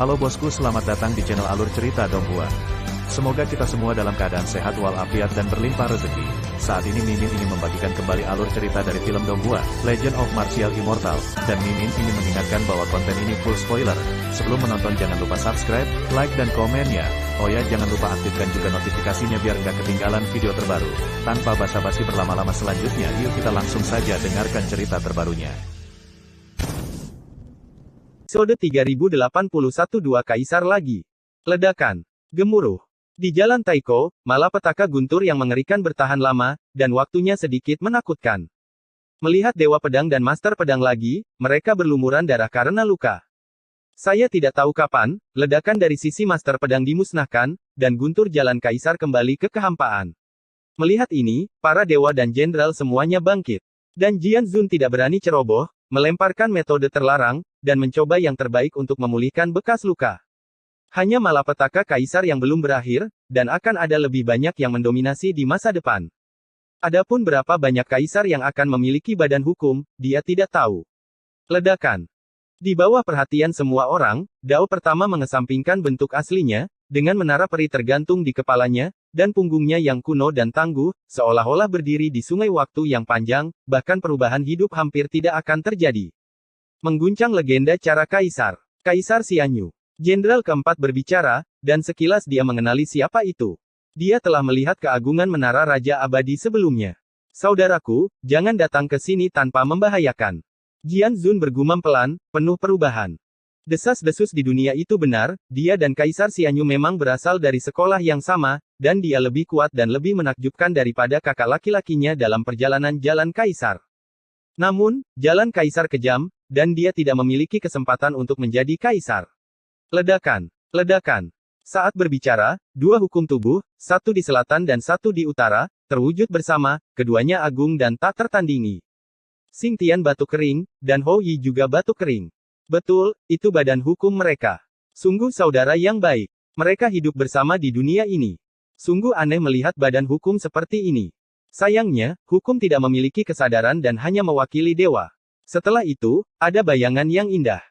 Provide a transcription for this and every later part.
Halo bosku, selamat datang di channel Alur Cerita Donghua. Semoga kita semua dalam keadaan sehat walafiat dan berlimpah rezeki. Saat ini Mimin ingin membagikan kembali alur cerita dari film Donghua, Legend of Martial Immortal, dan Mimin ingin mengingatkan bahwa konten ini full spoiler. Sebelum menonton jangan lupa subscribe, like dan komen ya. Oh ya, jangan lupa aktifkan juga notifikasinya biar nggak ketinggalan video terbaru. Tanpa basa-basi berlama-lama selanjutnya, yuk kita langsung saja dengarkan cerita terbarunya. Episode 3081 Dua Kaisar Lagi. Ledakan. Gemuruh. Di Jalan Taiko, malapetaka guntur yang mengerikan bertahan lama, dan waktunya sedikit menakutkan. Melihat Dewa Pedang dan Master Pedang lagi, mereka berlumuran darah karena luka. Saya tidak tahu kapan, ledakan dari sisi Master Pedang dimusnahkan, dan guntur Jalan Kaisar kembali ke kehampaan. Melihat ini, para dewa dan jenderal semuanya bangkit. Dan Jian Zun tidak berani ceroboh, melemparkan metode terlarang, dan mencoba yang terbaik untuk memulihkan bekas luka. Hanya malapetaka kaisar yang belum berakhir, dan akan ada lebih banyak yang mendominasi di masa depan. Adapun berapa banyak kaisar yang akan memiliki badan hukum, dia tidak tahu. Ledakan. Di bawah perhatian semua orang, Dao pertama mengesampingkan bentuk aslinya, dengan menara peri tergantung di kepalanya, dan punggungnya yang kuno dan tangguh, seolah-olah berdiri di sungai waktu yang panjang, bahkan perubahan hidup hampir tidak akan terjadi. Mengguncang legenda cara kaisar. Kaisar Xianyu. Jenderal keempat berbicara, dan sekilas dia mengenali siapa itu. Dia telah melihat keagungan menara Raja Abadi sebelumnya. Saudaraku, jangan datang ke sini tanpa membahayakan. Jian Zun bergumam pelan, penuh perubahan. Desas-desus di dunia itu benar, dia dan Kaisar Xianyu memang berasal dari sekolah yang sama, dan dia lebih kuat dan lebih menakjubkan daripada kakak laki-lakinya dalam perjalanan jalan Kaisar. Namun, jalan Kaisar kejam, dan dia tidak memiliki kesempatan untuk menjadi Kaisar. Ledakan. Ledakan. Saat berbicara, dua hukum tubuh, satu di selatan dan satu di utara, terwujud bersama, keduanya agung dan tak tertandingi. Xing Tian batuk kering, dan Hou Yi juga batuk kering. Betul, itu badan hukum mereka. Sungguh saudara yang baik. Mereka hidup bersama di dunia ini. Sungguh aneh melihat badan hukum seperti ini. Sayangnya, hukum tidak memiliki kesadaran dan hanya mewakili dewa. Setelah itu, ada bayangan yang indah.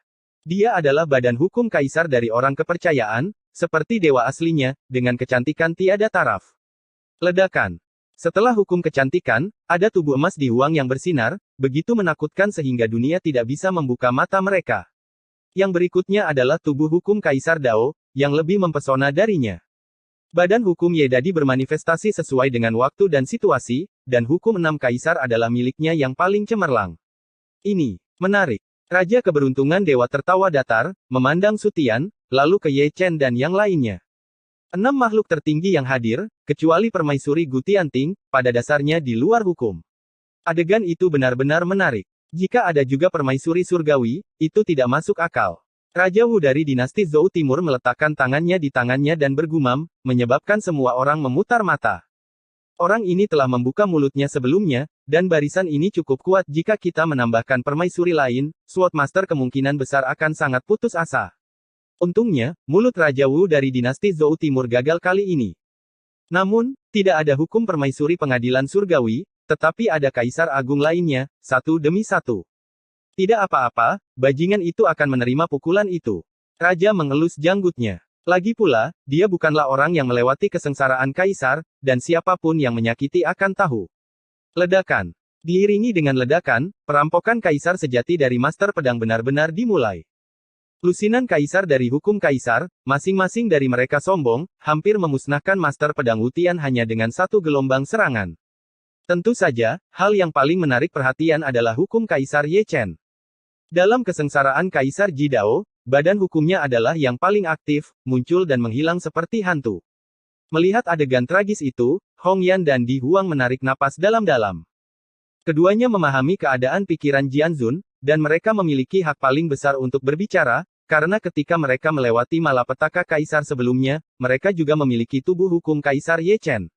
Dia adalah badan hukum kaisar dari orang kepercayaan, seperti dewa aslinya, dengan kecantikan tiada taraf. Ledakan. Setelah hukum kecantikan, ada tubuh emas di huang yang bersinar, begitu menakutkan sehingga dunia tidak bisa membuka mata mereka. Yang berikutnya adalah tubuh hukum Kaisar Dao, yang lebih mempesona darinya. Badan hukum Yedadi bermanifestasi sesuai dengan waktu dan situasi, dan hukum 6 kaisar adalah miliknya yang paling cemerlang. Ini menarik. Raja Keberuntungan Dewa tertawa datar, memandang Sutian, lalu ke Ye Chen dan yang lainnya. 6 makhluk tertinggi yang hadir, kecuali permaisuri Gutianting, pada dasarnya di luar hukum. Adegan itu benar-benar menarik. Jika ada juga permaisuri surgawi, itu tidak masuk akal. Raja Wu dari dinasti Zhou Timur meletakkan tangannya di tangannya dan bergumam, menyebabkan semua orang memutar mata. Orang ini telah membuka mulutnya sebelumnya, dan barisan ini cukup kuat jika kita menambahkan permaisuri lain, Swordmaster kemungkinan besar akan sangat putus asa. Untungnya, mulut Raja Wu dari dinasti Zhou Timur gagal kali ini. Namun, tidak ada hukum permaisuri pengadilan surgawi, tetapi ada kaisar agung lainnya, satu demi satu. Tidak apa-apa, bajingan itu akan menerima pukulan itu. Raja mengelus janggutnya. Lagi pula, dia bukanlah orang yang melewati kesengsaraan kaisar, dan siapapun yang menyakiti akan tahu. Ledakan. Diiringi dengan ledakan, perampokan kaisar sejati dari Master Pedang benar-benar dimulai. Lusinan kaisar dari hukum kaisar, masing-masing dari mereka sombong, hampir memusnahkan Master Pedang Wutian hanya dengan satu gelombang serangan. Tentu saja, hal yang paling menarik perhatian adalah hukum Kaisar Ye Chen. Dalam kesengsaraan Kaisar Jidao, badan hukumnya adalah yang paling aktif, muncul dan menghilang seperti hantu. Melihat adegan tragis itu, Hong Yan dan Di Huang menarik napas dalam-dalam. Keduanya memahami keadaan pikiran Jian Zun, dan mereka memiliki hak paling besar untuk berbicara, karena ketika mereka melewati malapetaka kaisar sebelumnya, mereka juga memiliki tubuh hukum Kaisar Ye Chen.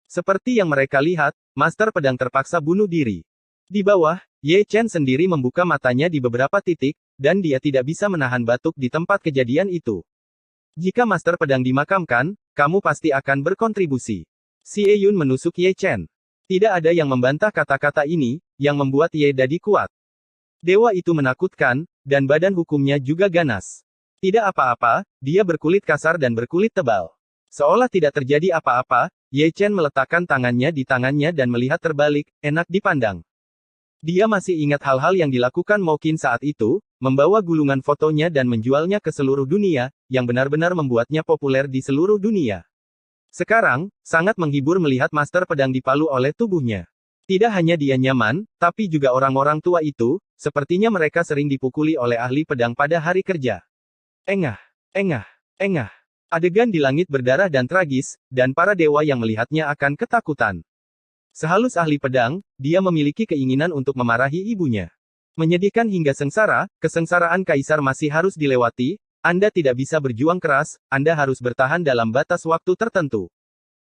Seperti yang mereka lihat, Master Pedang terpaksa bunuh diri. Di bawah, Ye Chen sendiri membuka matanya di beberapa titik, dan dia tidak bisa menahan batuk di tempat kejadian itu. Jika Master Pedang dimakamkan, kamu pasti akan berkontribusi. Xie Yun menusuk Ye Chen. Tidak ada yang membantah kata-kata ini, yang membuat Ye Dadi kuat. Dewa itu menakutkan, dan badan hukumnya juga ganas. Tidak apa-apa, dia berkulit kasar dan berkulit tebal. Seolah tidak terjadi apa-apa, Ye Chen meletakkan tangannya di tangannya dan melihat terbalik, enak dipandang. Dia masih ingat hal-hal yang dilakukan Mo Qin saat itu, membawa gulungan fotonya dan menjualnya ke seluruh dunia, yang benar-benar membuatnya populer di seluruh dunia. Sekarang, sangat menghibur melihat master pedang dipalu oleh tubuhnya. Tidak hanya dia nyaman, tapi juga orang-orang tua itu, sepertinya mereka sering dipukuli oleh ahli pedang pada hari kerja. Engah, engah, engah. Adegan di langit berdarah dan tragis, dan para dewa yang melihatnya akan ketakutan. Sehalus ahli pedang, dia memiliki keinginan untuk memarahi ibunya. Menyedihkan hingga sengsara, kesengsaraan kaisar masih harus dilewati, Anda tidak bisa berjuang keras, Anda harus bertahan dalam batas waktu tertentu.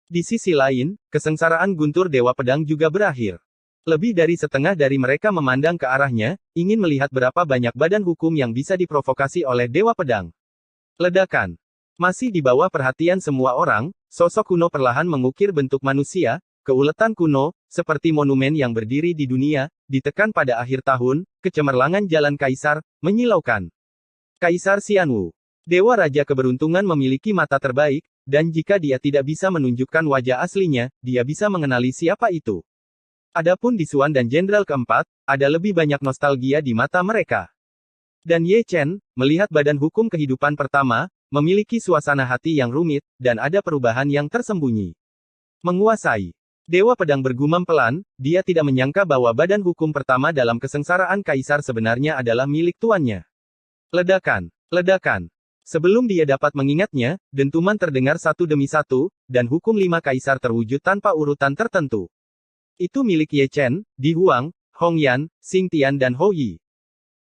Di sisi lain, kesengsaraan guntur Dewa Pedang juga berakhir. Lebih dari setengah dari mereka memandang ke arahnya, ingin melihat berapa banyak badan hukum yang bisa diprovokasi oleh Dewa Pedang. Ledakan. Masih di bawah perhatian semua orang, sosok kuno perlahan mengukir bentuk manusia, keuletan kuno, seperti monumen yang berdiri di dunia, ditekan pada akhir tahun, kecemerlangan jalan kaisar, menyilaukan. Kaisar Xianwu. Dewa Raja Keberuntungan memiliki mata terbaik, dan jika dia tidak bisa menunjukkan wajah aslinya, dia bisa mengenali siapa itu. Adapun di Xuan dan Jenderal keempat, ada lebih banyak nostalgia di mata mereka. Dan Ye Chen, melihat badan hukum kehidupan pertama, memiliki suasana hati yang rumit, dan ada perubahan yang tersembunyi. Menguasai. Dewa Pedang bergumam pelan, dia tidak menyangka bahwa badan hukum pertama dalam kesengsaraan kaisar sebenarnya adalah milik tuannya. Ledakan. Ledakan. Sebelum dia dapat mengingatnya, dentuman terdengar satu demi satu, dan hukum 5 kaisar terwujud tanpa urutan tertentu. Itu milik Ye Chen, Di Huang, Hong Yan, Xing Tian dan Hou Yi.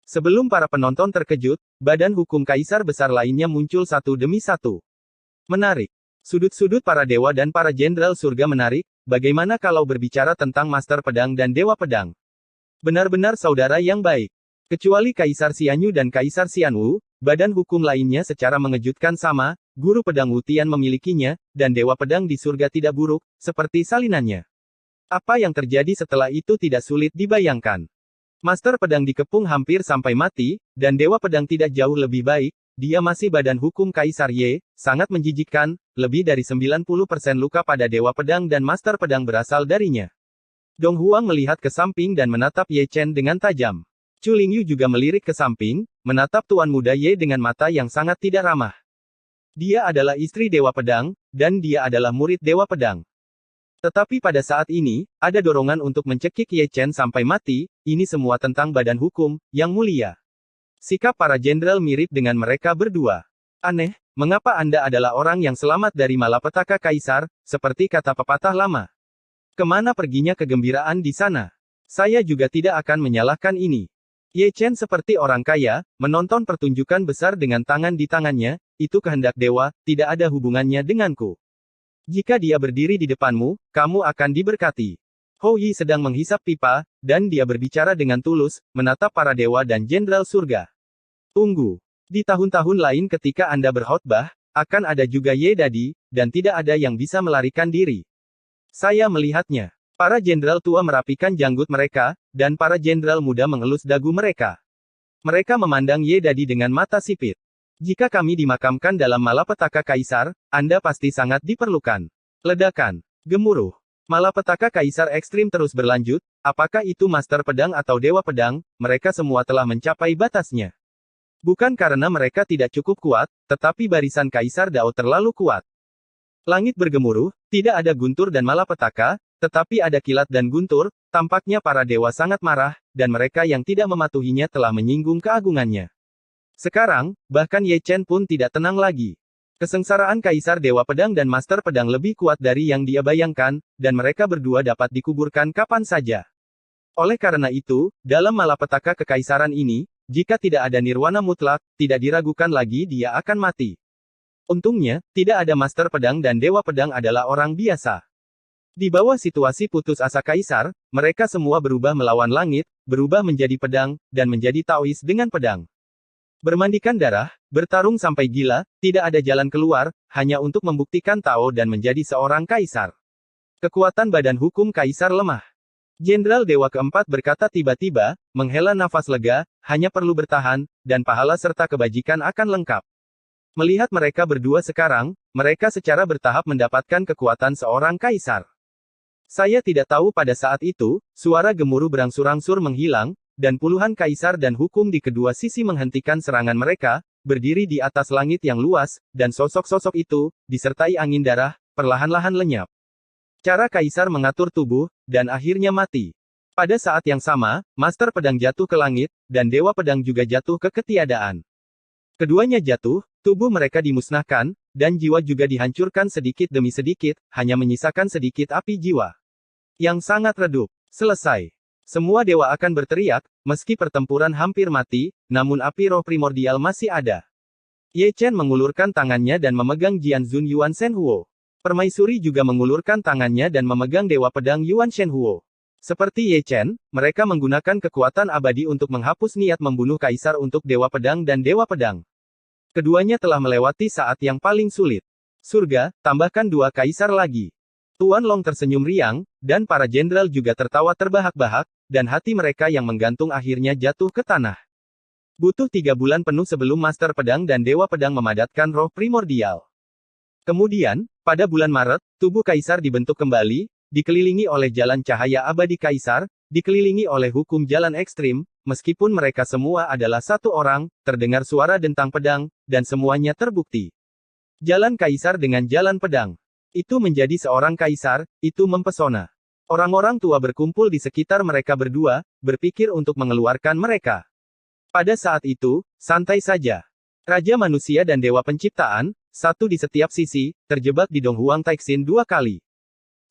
Sebelum para penonton terkejut, badan hukum kaisar besar lainnya muncul satu demi satu. Menarik. Sudut-sudut para dewa dan para jenderal surga menarik, bagaimana kalau berbicara tentang master pedang dan dewa pedang? Benar-benar saudara yang baik. Kecuali Kaisar Xianyu dan Kaisar Xianwu, badan hukum lainnya secara mengejutkan sama, guru pedang Wu Tian memilikinya, dan dewa pedang di surga tidak buruk, seperti salinannya. Apa yang terjadi setelah itu tidak sulit dibayangkan. Master pedang dikepung hampir sampai mati, dan dewa pedang tidak jauh lebih baik, dia masih badan hukum Kaisar Ye, sangat menjijikkan, lebih dari 90% luka pada dewa pedang dan master pedang berasal darinya. Dong Huang melihat ke samping dan menatap Ye Chen dengan tajam. Chu Lingyu juga melirik ke samping, menatap Tuan Muda Ye dengan mata yang sangat tidak ramah. Dia adalah istri dewa pedang, dan dia adalah murid dewa pedang. Tetapi pada saat ini, ada dorongan untuk mencekik Ye Chen sampai mati, ini semua tentang badan hukum, yang mulia. Sikap para jenderal mirip dengan mereka berdua. Aneh, mengapa Anda adalah orang yang selamat dari malapetaka kaisar, seperti kata pepatah lama? Kemana perginya kegembiraan di sana? Saya juga tidak akan menyalahkan ini. Ye Chen seperti orang kaya, menonton pertunjukan besar dengan tangan di tangannya, itu kehendak dewa, tidak ada hubungannya denganku. Jika dia berdiri di depanmu, kamu akan diberkati. Hou Yi sedang menghisap pipa, dan dia berbicara dengan tulus, menatap para dewa dan jenderal surga. Tunggu. Di tahun-tahun lain ketika Anda berkhotbah, akan ada juga Ye Dadi, dan tidak ada yang bisa melarikan diri. Saya melihatnya. Para jenderal tua merapikan janggut mereka, dan para jenderal muda mengelus dagu mereka. Mereka memandang Ye Dadi dengan mata sipit. Jika kami dimakamkan dalam malapetaka kaisar, Anda pasti sangat diperlukan. Ledakan. Gemuruh. Malapetaka kaisar ekstrim terus berlanjut, apakah itu master pedang atau dewa pedang, mereka semua telah mencapai batasnya. Bukan karena mereka tidak cukup kuat, tetapi barisan kaisar Dao terlalu kuat. Langit bergemuruh, tidak ada guntur dan malapetaka, tetapi ada kilat dan guntur, tampaknya para dewa sangat marah, dan mereka yang tidak mematuhinya telah menyinggung keagungannya. Sekarang, bahkan Ye Chen pun tidak tenang lagi. Kesengsaraan Kaisar Dewa Pedang dan Master Pedang lebih kuat dari yang dia bayangkan, dan mereka berdua dapat dikuburkan kapan saja. Oleh karena itu, dalam malapetaka kekaisaran ini, jika tidak ada nirwana mutlak, tidak diragukan lagi dia akan mati. Untungnya, tidak ada Master Pedang dan Dewa Pedang adalah orang biasa. Di bawah situasi putus asa Kaisar, mereka semua berubah melawan langit, berubah menjadi pedang, dan menjadi Taois dengan pedang. Bermandikan darah, bertarung sampai gila, tidak ada jalan keluar, hanya untuk membuktikan Tao dan menjadi seorang kaisar. Kekuatan badan hukum kaisar lemah. Jenderal Dewa Keempat berkata tiba-tiba, menghela nafas lega, hanya perlu bertahan, dan pahala serta kebajikan akan lengkap. Melihat mereka berdua sekarang, mereka secara bertahap mendapatkan kekuatan seorang kaisar. Saya tidak tahu pada saat itu, suara gemuruh berangsur-angsur menghilang, dan puluhan kaisar dan hukum di kedua sisi menghentikan serangan mereka, berdiri di atas langit yang luas, dan sosok-sosok itu, disertai angin darah, perlahan-lahan lenyap. Cara kaisar mengatur tubuh, dan akhirnya mati. Pada saat yang sama, Master Pedang jatuh ke langit, dan Dewa Pedang juga jatuh ke ketiadaan. Keduanya jatuh, tubuh mereka dimusnahkan, dan jiwa juga dihancurkan sedikit demi sedikit, hanya menyisakan sedikit api jiwa. Yang sangat redup. Selesai. Semua dewa akan berteriak, meski pertempuran hampir mati, namun api roh primordial masih ada. Ye Chen mengulurkan tangannya dan memegang Jianzun Yuan Shenhuo. Permaisuri juga mengulurkan tangannya dan memegang Dewa Pedang Yuan Shenhuo. Seperti Ye Chen, mereka menggunakan kekuatan abadi untuk menghapus niat membunuh kaisar untuk Dewa Pedang dan Dewa Pedang. Keduanya telah melewati saat yang paling sulit. Surga, tambahkan 2 kaisar lagi. Tuan Long tersenyum riang, dan para jenderal juga tertawa terbahak-bahak, dan hati mereka yang menggantung akhirnya jatuh ke tanah. Butuh 3 bulan penuh sebelum Master Pedang dan Dewa Pedang memadatkan roh primordial. Kemudian, pada bulan Maret, tubuh kaisar dibentuk kembali, dikelilingi oleh jalan cahaya abadi kaisar, dikelilingi oleh hukum jalan ekstrim, meskipun mereka semua adalah satu orang, terdengar suara dentang pedang, dan semuanya terbukti. Jalan kaisar dengan jalan pedang. Itu menjadi seorang kaisar, itu mempesona. Orang-orang tua berkumpul di sekitar mereka berdua, berpikir untuk mengeluarkan mereka. Pada saat itu, santai saja. Raja manusia dan dewa penciptaan, satu di setiap sisi, terjebak di Donghuang Taixin 2 kali.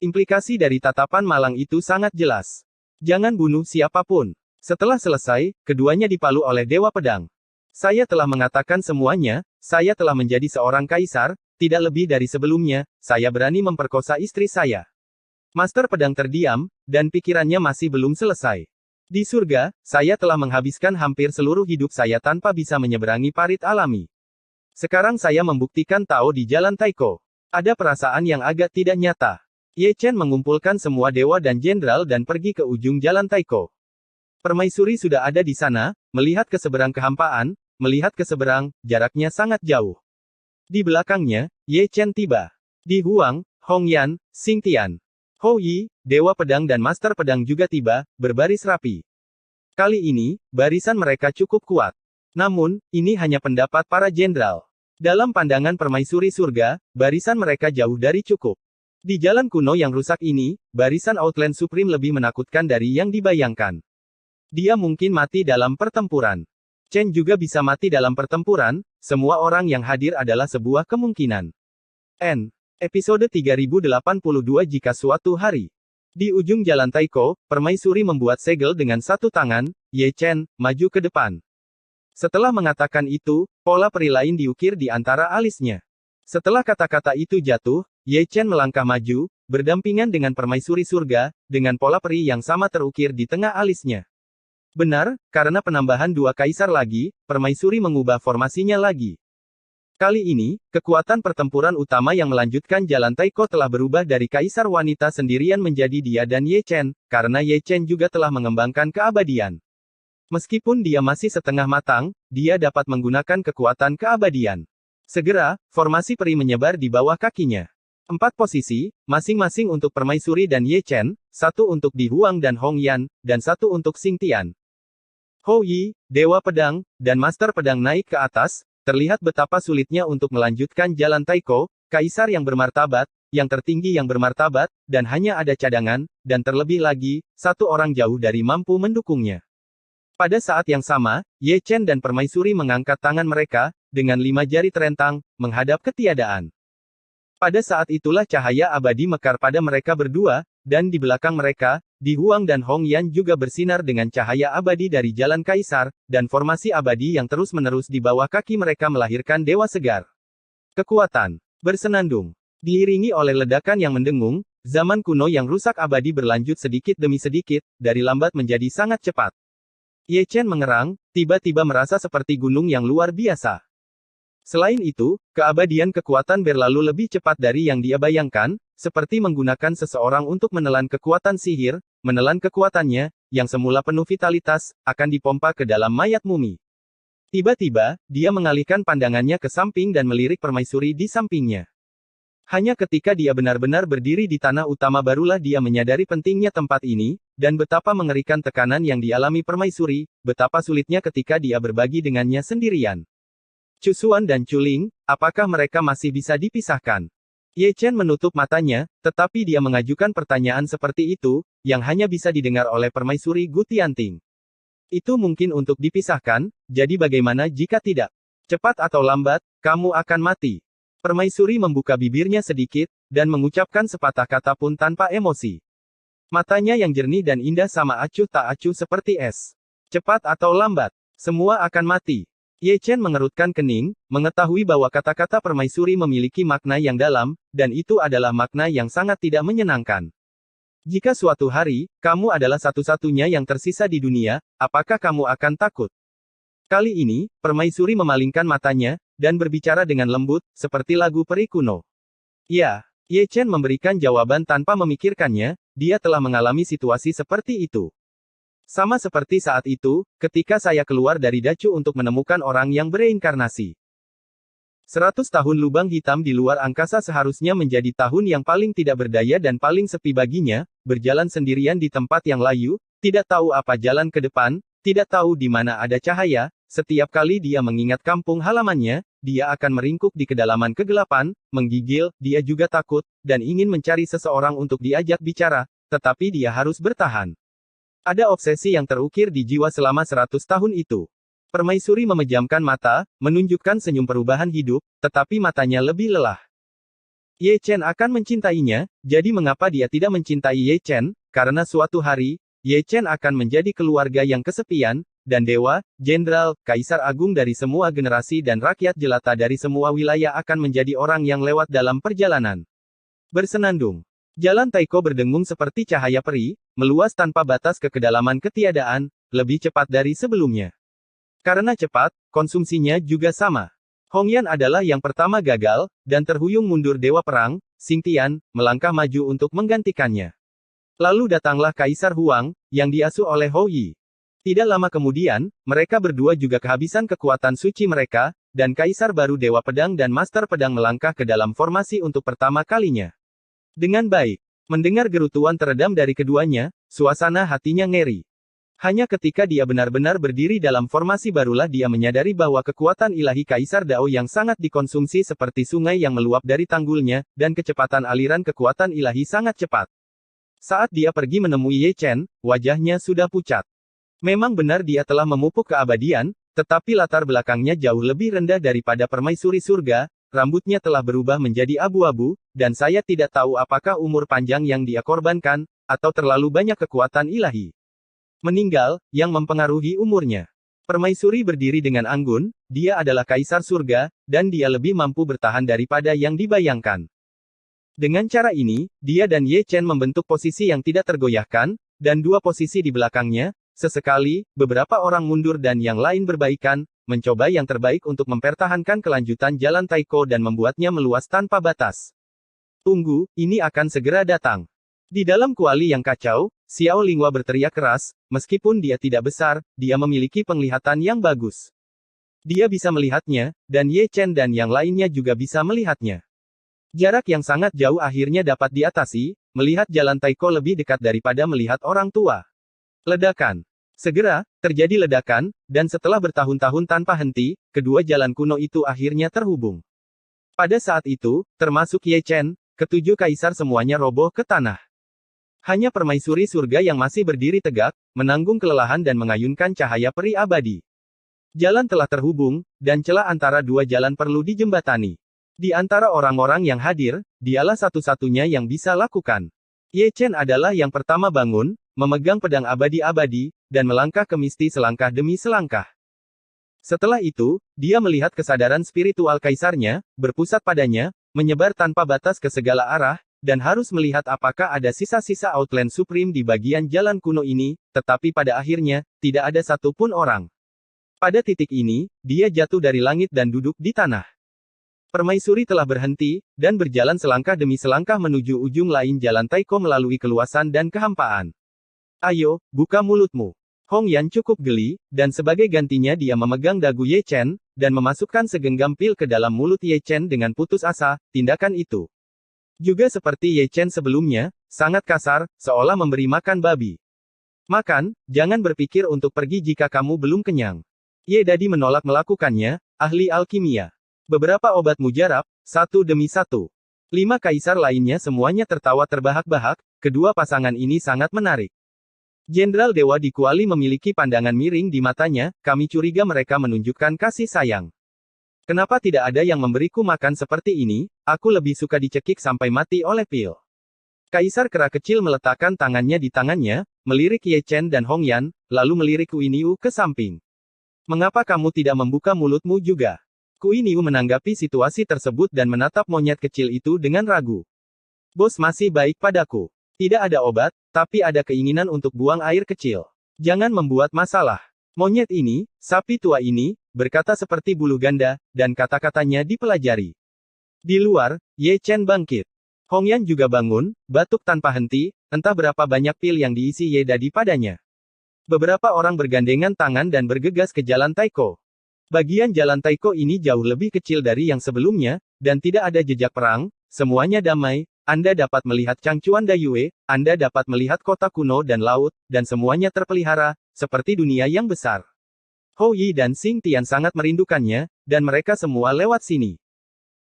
Implikasi dari tatapan malang itu sangat jelas. Jangan bunuh siapapun. Setelah selesai, keduanya dipalu oleh Dewa Pedang. Saya telah mengatakan semuanya, saya telah menjadi seorang kaisar, tidak lebih dari sebelumnya, saya berani memperkosa istri saya. Master Pedang terdiam, dan pikirannya masih belum selesai. Di surga, saya telah menghabiskan hampir seluruh hidup saya tanpa bisa menyeberangi parit alami. Sekarang saya membuktikan Tao di jalan Taiko. Ada perasaan yang agak tidak nyata. Ye Chen mengumpulkan semua dewa dan jenderal dan pergi ke ujung jalan Taiko. Permaisuri sudah ada di sana, melihat ke seberang kehampaan, melihat ke seberang, jaraknya sangat jauh. Di belakangnya, Ye Chen tiba. Di Huang, Hongyan, Xingtian, Hou Yi, Dewa Pedang dan Master Pedang juga tiba, berbaris rapi. Kali ini, barisan mereka cukup kuat. Namun, ini hanya pendapat para jenderal. Dalam pandangan permaisuri surga, barisan mereka jauh dari cukup. Di jalan kuno yang rusak ini, barisan Outland Supreme lebih menakutkan dari yang dibayangkan. Dia mungkin mati dalam pertempuran. Chen juga bisa mati dalam pertempuran, semua orang yang hadir adalah sebuah kemungkinan. Episode 3082 Jika suatu hari. Di ujung jalan Taiko, permaisuri membuat segel dengan satu tangan, Ye Chen, maju ke depan. Setelah mengatakan itu, pola peri lain diukir di antara alisnya. Setelah kata-kata itu jatuh, Ye Chen melangkah maju, berdampingan dengan permaisuri surga, dengan pola peri yang sama terukir di tengah alisnya. Benar, karena penambahan 2 kaisar lagi, permaisuri mengubah formasinya lagi. Kali ini, kekuatan pertempuran utama yang melanjutkan jalan Taiko telah berubah dari kaisar wanita sendirian menjadi dia dan Ye Chen, karena Ye Chen juga telah mengembangkan keabadian. Meskipun dia masih setengah matang, dia dapat menggunakan kekuatan keabadian. Segera, formasi peri menyebar di bawah kakinya. 4 posisi, masing-masing untuk permaisuri dan Ye Chen, 1 untuk Di Huang dan Hongyan, dan 1 untuk Xingtian. Hou Yi, Dewa Pedang, dan Master Pedang naik ke atas. Terlihat betapa sulitnya untuk melanjutkan jalan Taiko, kaisar yang bermartabat, yang tertinggi yang bermartabat, dan hanya ada cadangan, dan terlebih lagi, 1 orang jauh dari mampu mendukungnya. Pada saat yang sama, Ye Chen dan permaisuri mengangkat tangan mereka, dengan 5 jari terentang, menghadap ketiadaan. Pada saat itulah cahaya abadi mekar pada mereka berdua, dan di belakang mereka, Di Huang dan Hongyan juga bersinar dengan cahaya abadi dari jalan kaisar, dan formasi abadi yang terus-menerus di bawah kaki mereka melahirkan dewa segar. Kekuatan bersenandung. Diiringi oleh ledakan yang mendengung, zaman kuno yang rusak abadi berlanjut sedikit demi sedikit, dari lambat menjadi sangat cepat. Ye Chen mengerang, tiba-tiba merasa seperti gunung yang luar biasa. Selain itu, keabadian kekuatan berlalu lebih cepat dari yang dia bayangkan, seperti menggunakan seseorang untuk menelan kekuatan sihir, menelan kekuatannya, yang semula penuh vitalitas, akan dipompa ke dalam mayat mumi. Tiba-tiba, dia mengalihkan pandangannya ke samping dan melirik permaisuri di sampingnya. Hanya ketika dia benar-benar berdiri di tanah utama barulah dia menyadari pentingnya tempat ini, dan betapa mengerikan tekanan yang dialami permaisuri, betapa sulitnya ketika dia berbagi dengannya sendirian. Cusuan dan Culing, apakah mereka masih bisa dipisahkan? Ye Chen menutup matanya, tetapi dia mengajukan pertanyaan seperti itu, yang hanya bisa didengar oleh permaisuri Gu Tianting. Itu mungkin untuk dipisahkan, jadi bagaimana jika tidak? Cepat atau lambat, kamu akan mati. Permaisuri membuka bibirnya sedikit, dan mengucapkan sepatah kata pun tanpa emosi. Matanya yang jernih dan indah sama acuh tak acuh seperti es. Cepat atau lambat, semua akan mati. Ye Chen mengerutkan kening, mengetahui bahwa kata-kata permaisuri memiliki makna yang dalam, dan itu adalah makna yang sangat tidak menyenangkan. Jika suatu hari, kamu adalah satu-satunya yang tersisa di dunia, apakah kamu akan takut? Kali ini, permaisuri memalingkan matanya, dan berbicara dengan lembut, seperti lagu peri kuno. Ya, Ye Chen memberikan jawaban tanpa memikirkannya, dia telah mengalami situasi seperti itu. Sama seperti saat itu, ketika saya keluar dari Dacu untuk menemukan orang yang bereinkarnasi. 100 tahun lubang hitam di luar angkasa seharusnya menjadi tahun yang paling tidak berdaya dan paling sepi baginya, berjalan sendirian di tempat yang layu, tidak tahu apa jalan ke depan, tidak tahu di mana ada cahaya. Setiap kali dia mengingat kampung halamannya, dia akan meringkuk di kedalaman kegelapan, menggigil, dia juga takut, dan ingin mencari seseorang untuk diajak bicara, tetapi dia harus bertahan. Ada obsesi yang terukir di jiwa selama 100 tahun itu. Permaisuri memejamkan mata, menunjukkan senyum perubahan hidup, tetapi matanya lebih lelah. Ye Chen akan mencintainya, jadi mengapa dia tidak mencintai Ye Chen? Karena suatu hari, Ye Chen akan menjadi keluarga yang kesepian, dan dewa, jenderal, kaisar agung dari semua generasi dan rakyat jelata dari semua wilayah akan menjadi orang yang lewat dalam perjalanan. Bersenandung. Jalan Taiko berdengung seperti cahaya peri, meluas tanpa batas ke kedalaman ketiadaan, lebih cepat dari sebelumnya. Karena cepat, konsumsinya juga sama. Hongyan adalah yang pertama gagal, dan terhuyung mundur dewa perang, Xingtian, melangkah maju untuk menggantikannya. Lalu datanglah Kaisar Huang, yang diasuh oleh Hou Yi. Tidak lama kemudian, mereka berdua juga kehabisan kekuatan suci mereka, dan Kaisar baru Dewa Pedang dan Master Pedang melangkah ke dalam formasi untuk pertama kalinya. Dengan baik, mendengar gerutuan teredam dari keduanya, suasana hatinya ngeri. Hanya ketika dia benar-benar berdiri dalam formasi barulah dia menyadari bahwa kekuatan ilahi Kaisar Dao yang sangat dikonsumsi seperti sungai yang meluap dari tanggulnya, dan kecepatan aliran kekuatan ilahi sangat cepat. Saat dia pergi menemui Ye Chen, wajahnya sudah pucat. Memang benar dia telah memupuk keabadian, tetapi latar belakangnya jauh lebih rendah daripada permaisuri surga, rambutnya telah berubah menjadi abu-abu, dan saya tidak tahu apakah umur panjang yang dia korbankan, atau terlalu banyak kekuatan ilahi meninggal, yang mempengaruhi umurnya. Permaisuri berdiri dengan anggun, dia adalah kaisar surga, dan dia lebih mampu bertahan daripada yang dibayangkan. Dengan cara ini, dia dan Ye Chen membentuk posisi yang tidak tergoyahkan, dan dua posisi di belakangnya. Sesekali, beberapa orang mundur dan yang lain berbaikan, mencoba yang terbaik untuk mempertahankan kelanjutan jalan Taiko dan membuatnya meluas tanpa batas. Tunggu, ini akan segera datang. Di dalam kuali yang kacau, Xiao Linghua berteriak keras, meskipun dia tidak besar, dia memiliki penglihatan yang bagus. Dia bisa melihatnya, dan Ye Chen dan yang lainnya juga bisa melihatnya. Jarak yang sangat jauh akhirnya dapat diatasi, melihat jalan Taiko lebih dekat daripada melihat orang tua. Ledakan. Segera, terjadi ledakan, dan setelah bertahun-tahun tanpa henti, kedua jalan kuno itu akhirnya terhubung. Pada saat itu, termasuk Ye Chen, ketujuh kaisar semuanya roboh ke tanah. Hanya permaisuri surga yang masih berdiri tegak, menanggung kelelahan dan mengayunkan cahaya peri abadi. Jalan telah terhubung, dan celah antara dua jalan perlu dijembatani. Di antara orang-orang yang hadir, dialah satu-satunya yang bisa lakukan. Ye Chen adalah yang pertama bangun, memegang pedang abadi-abadi, dan melangkah ke Misti selangkah demi selangkah. Setelah itu, dia melihat kesadaran spiritual kaisarnya, berpusat padanya, menyebar tanpa batas ke segala arah, dan harus melihat apakah ada sisa-sisa Outland Supreme di bagian jalan kuno ini, tetapi pada akhirnya, tidak ada satupun orang. Pada titik ini, dia jatuh dari langit dan duduk di tanah. Permaisuri telah berhenti, dan berjalan selangkah demi selangkah menuju ujung lain jalan Taiko melalui keluasan dan kehampaan. Ayo, buka mulutmu. Hong Yan cukup geli, dan sebagai gantinya dia memegang dagu Ye Chen, dan memasukkan segenggam pil ke dalam mulut Ye Chen dengan putus asa. Tindakan itu juga seperti Ye Chen sebelumnya, sangat kasar, seolah memberi makan babi. Makan, jangan berpikir untuk pergi jika kamu belum kenyang. Ye Dadi menolak melakukannya, ahli alkimia. Beberapa obat mujarab, satu demi satu. 5 kaisar lainnya semuanya tertawa terbahak-bahak, kedua pasangan ini sangat menarik. Jenderal Dewa di Kuali memiliki pandangan miring di matanya, kami curiga mereka menunjukkan kasih sayang. Kenapa tidak ada yang memberiku makan seperti ini, aku lebih suka dicekik sampai mati oleh pil. Kaisar kera kecil meletakkan tangannya di tangannya, melirik Ye Chen dan Hong Yan, lalu melirik Kui Niu ke samping. Mengapa kamu tidak membuka mulutmu juga? Kui Niu menanggapi situasi tersebut dan menatap monyet kecil itu dengan ragu. Bos masih baik padaku. Tidak ada obat, tapi ada keinginan untuk buang air kecil. Jangan membuat masalah. Monyet ini, sapi tua ini, berkata seperti bulu ganda, dan kata-katanya dipelajari. Di luar, Ye Chen bangkit. Hong Yan juga bangun, batuk tanpa henti, entah berapa banyak pil yang diisi Ye Dadi padanya. Beberapa orang bergandengan tangan dan bergegas ke jalan Taiko. Bagian jalan Taiko ini jauh lebih kecil dari yang sebelumnya, dan tidak ada jejak perang, semuanya damai. Anda dapat melihat Changchuan Dayue, Anda dapat melihat kota kuno dan laut, dan semuanya terpelihara, seperti dunia yang besar. Hou Yi dan Xing Tian sangat merindukannya, dan mereka semua lewat sini.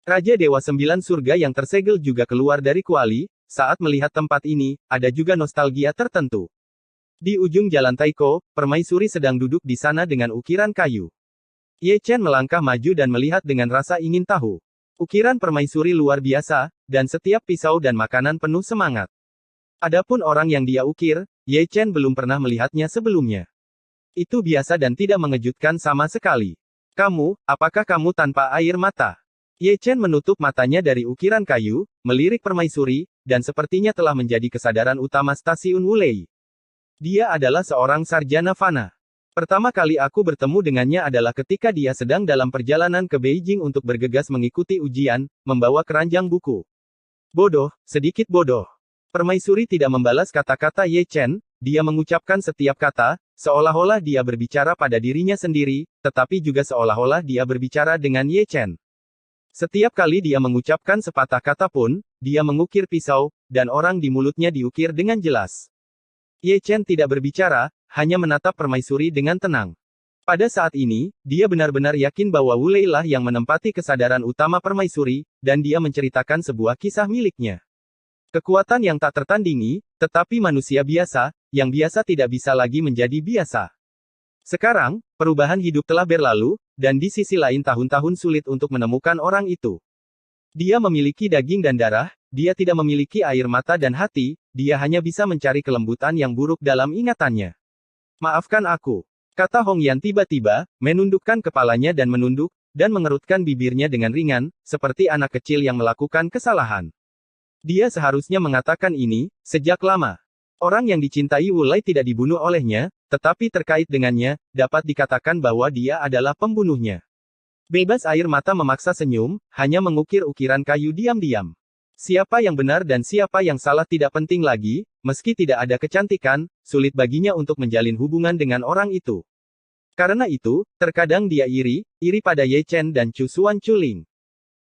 Raja Dewa Sembilan Surga yang tersegel juga keluar dari kuali, saat melihat tempat ini, ada juga nostalgia tertentu. Di ujung jalan Taiko, permaisuri sedang duduk di sana dengan ukiran kayu. Ye Chen melangkah maju dan melihat dengan rasa ingin tahu. Ukiran permaisuri luar biasa, dan setiap pisau dan makanan penuh semangat. Adapun orang yang dia ukir, Ye Chen belum pernah melihatnya sebelumnya. Itu biasa dan tidak mengejutkan sama sekali. Kamu, apakah kamu tanpa air mata? Ye Chen menutup matanya dari ukiran kayu, melirik permaisuri, dan sepertinya telah menjadi kesadaran utama stasiun Wulei. Dia adalah seorang sarjana fana. Pertama kali aku bertemu dengannya adalah ketika dia sedang dalam perjalanan ke Beijing untuk bergegas mengikuti ujian, membawa keranjang buku. Bodoh, sedikit bodoh. Permaisuri tidak membalas kata-kata Ye Chen, dia mengucapkan setiap kata, seolah-olah dia berbicara pada dirinya sendiri, tetapi juga seolah-olah dia berbicara dengan Ye Chen. Setiap kali dia mengucapkan sepatah kata pun, dia mengukir pisau, dan orang di mulutnya diukir dengan jelas. Ye Chen tidak berbicara, hanya menatap permaisuri dengan tenang. Pada saat ini, dia benar-benar yakin bahwa Wulei lah yang menempati kesadaran utama permaisuri, dan dia menceritakan sebuah kisah miliknya. Kekuatan yang tak tertandingi, tetapi manusia biasa, yang biasa tidak bisa lagi menjadi biasa. Sekarang, perubahan hidup telah berlalu, dan di sisi lain tahun-tahun sulit untuk menemukan orang itu. Dia memiliki daging dan darah, dia tidak memiliki air mata dan hati, dia hanya bisa mencari kelembutan yang buruk dalam ingatannya. Maafkan aku, kata Hong Yan tiba-tiba, menundukkan kepalanya dan menunduk, dan mengerutkan bibirnya dengan ringan, seperti anak kecil yang melakukan kesalahan. Dia seharusnya mengatakan ini, sejak lama. Orang yang dicintai Wulei tidak dibunuh olehnya, tetapi terkait dengannya, dapat dikatakan bahwa dia adalah pembunuhnya. Bebas air mata memaksa senyum, hanya mengukir ukiran kayu diam-diam. Siapa yang benar dan siapa yang salah tidak penting lagi, meski tidak ada kecantikan, sulit baginya untuk menjalin hubungan dengan orang itu. Karena itu, terkadang dia iri pada Ye Chen dan Chu Xuan Chuling.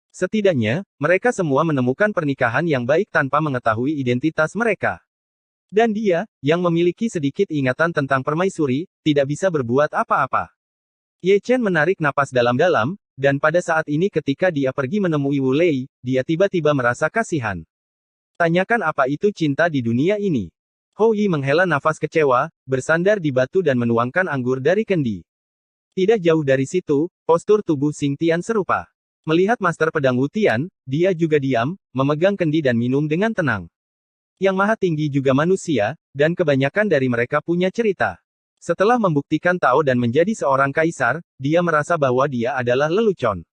Setidaknya, mereka semua menemukan pernikahan yang baik tanpa mengetahui identitas mereka. Dan dia, yang memiliki sedikit ingatan tentang permaisuri, tidak bisa berbuat apa-apa. Ye Chen menarik napas dalam-dalam, dan pada saat ini ketika dia pergi menemui Wulei, dia tiba-tiba merasa kasihan. Tanyakan apa itu cinta di dunia ini. Hou Yi menghela nafas kecewa, bersandar di batu dan menuangkan anggur dari kendi. Tidak jauh dari situ, postur tubuh Xing Tian serupa. Melihat Master Pedang Wu Tian, dia juga diam, memegang kendi dan minum dengan tenang. Yang Maha Tinggi juga manusia, dan kebanyakan dari mereka punya cerita. Setelah membuktikan Tao dan menjadi seorang kaisar, dia merasa bahwa dia adalah lelucon.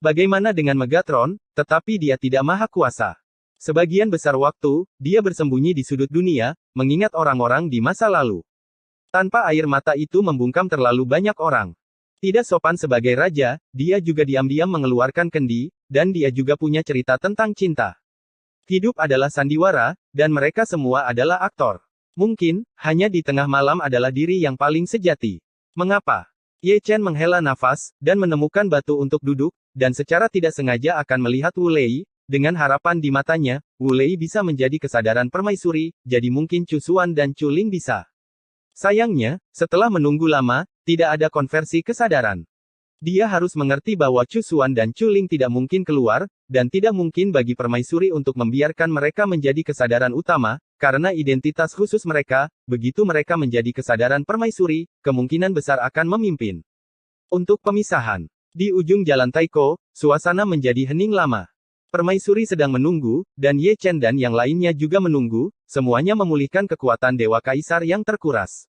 Bagaimana dengan Megatron, tetapi dia tidak maha kuasa. Sebagian besar waktu, dia bersembunyi di sudut dunia, mengingat orang-orang di masa lalu. Tanpa air mata itu membungkam terlalu banyak orang. Tidak sopan sebagai raja, dia juga diam-diam mengeluarkan kendi, dan dia juga punya cerita tentang cinta. Hidup adalah sandiwara, dan mereka semua adalah aktor. Mungkin, hanya di tengah malam adalah diri yang paling sejati. Mengapa? Ye Chen menghela nafas, dan menemukan batu untuk duduk, dan secara tidak sengaja akan melihat Wu Lei, dengan harapan di matanya, Wu Lei bisa menjadi kesadaran permaisuri, jadi mungkin Chu Xuan dan Chu Ling bisa. Sayangnya, setelah menunggu lama, tidak ada konversi kesadaran. Dia harus mengerti bahwa Chu Xuan dan Chu Ling tidak mungkin keluar, dan tidak mungkin bagi permaisuri untuk membiarkan mereka menjadi kesadaran utama, karena identitas khusus mereka, begitu mereka menjadi kesadaran permaisuri, kemungkinan besar akan memimpin. Untuk pemisahan. Di ujung jalan Taiko, suasana menjadi hening lama. Permaisuri sedang menunggu, dan Ye Chen dan yang lainnya juga menunggu, semuanya memulihkan kekuatan Dewa Kaisar yang terkuras.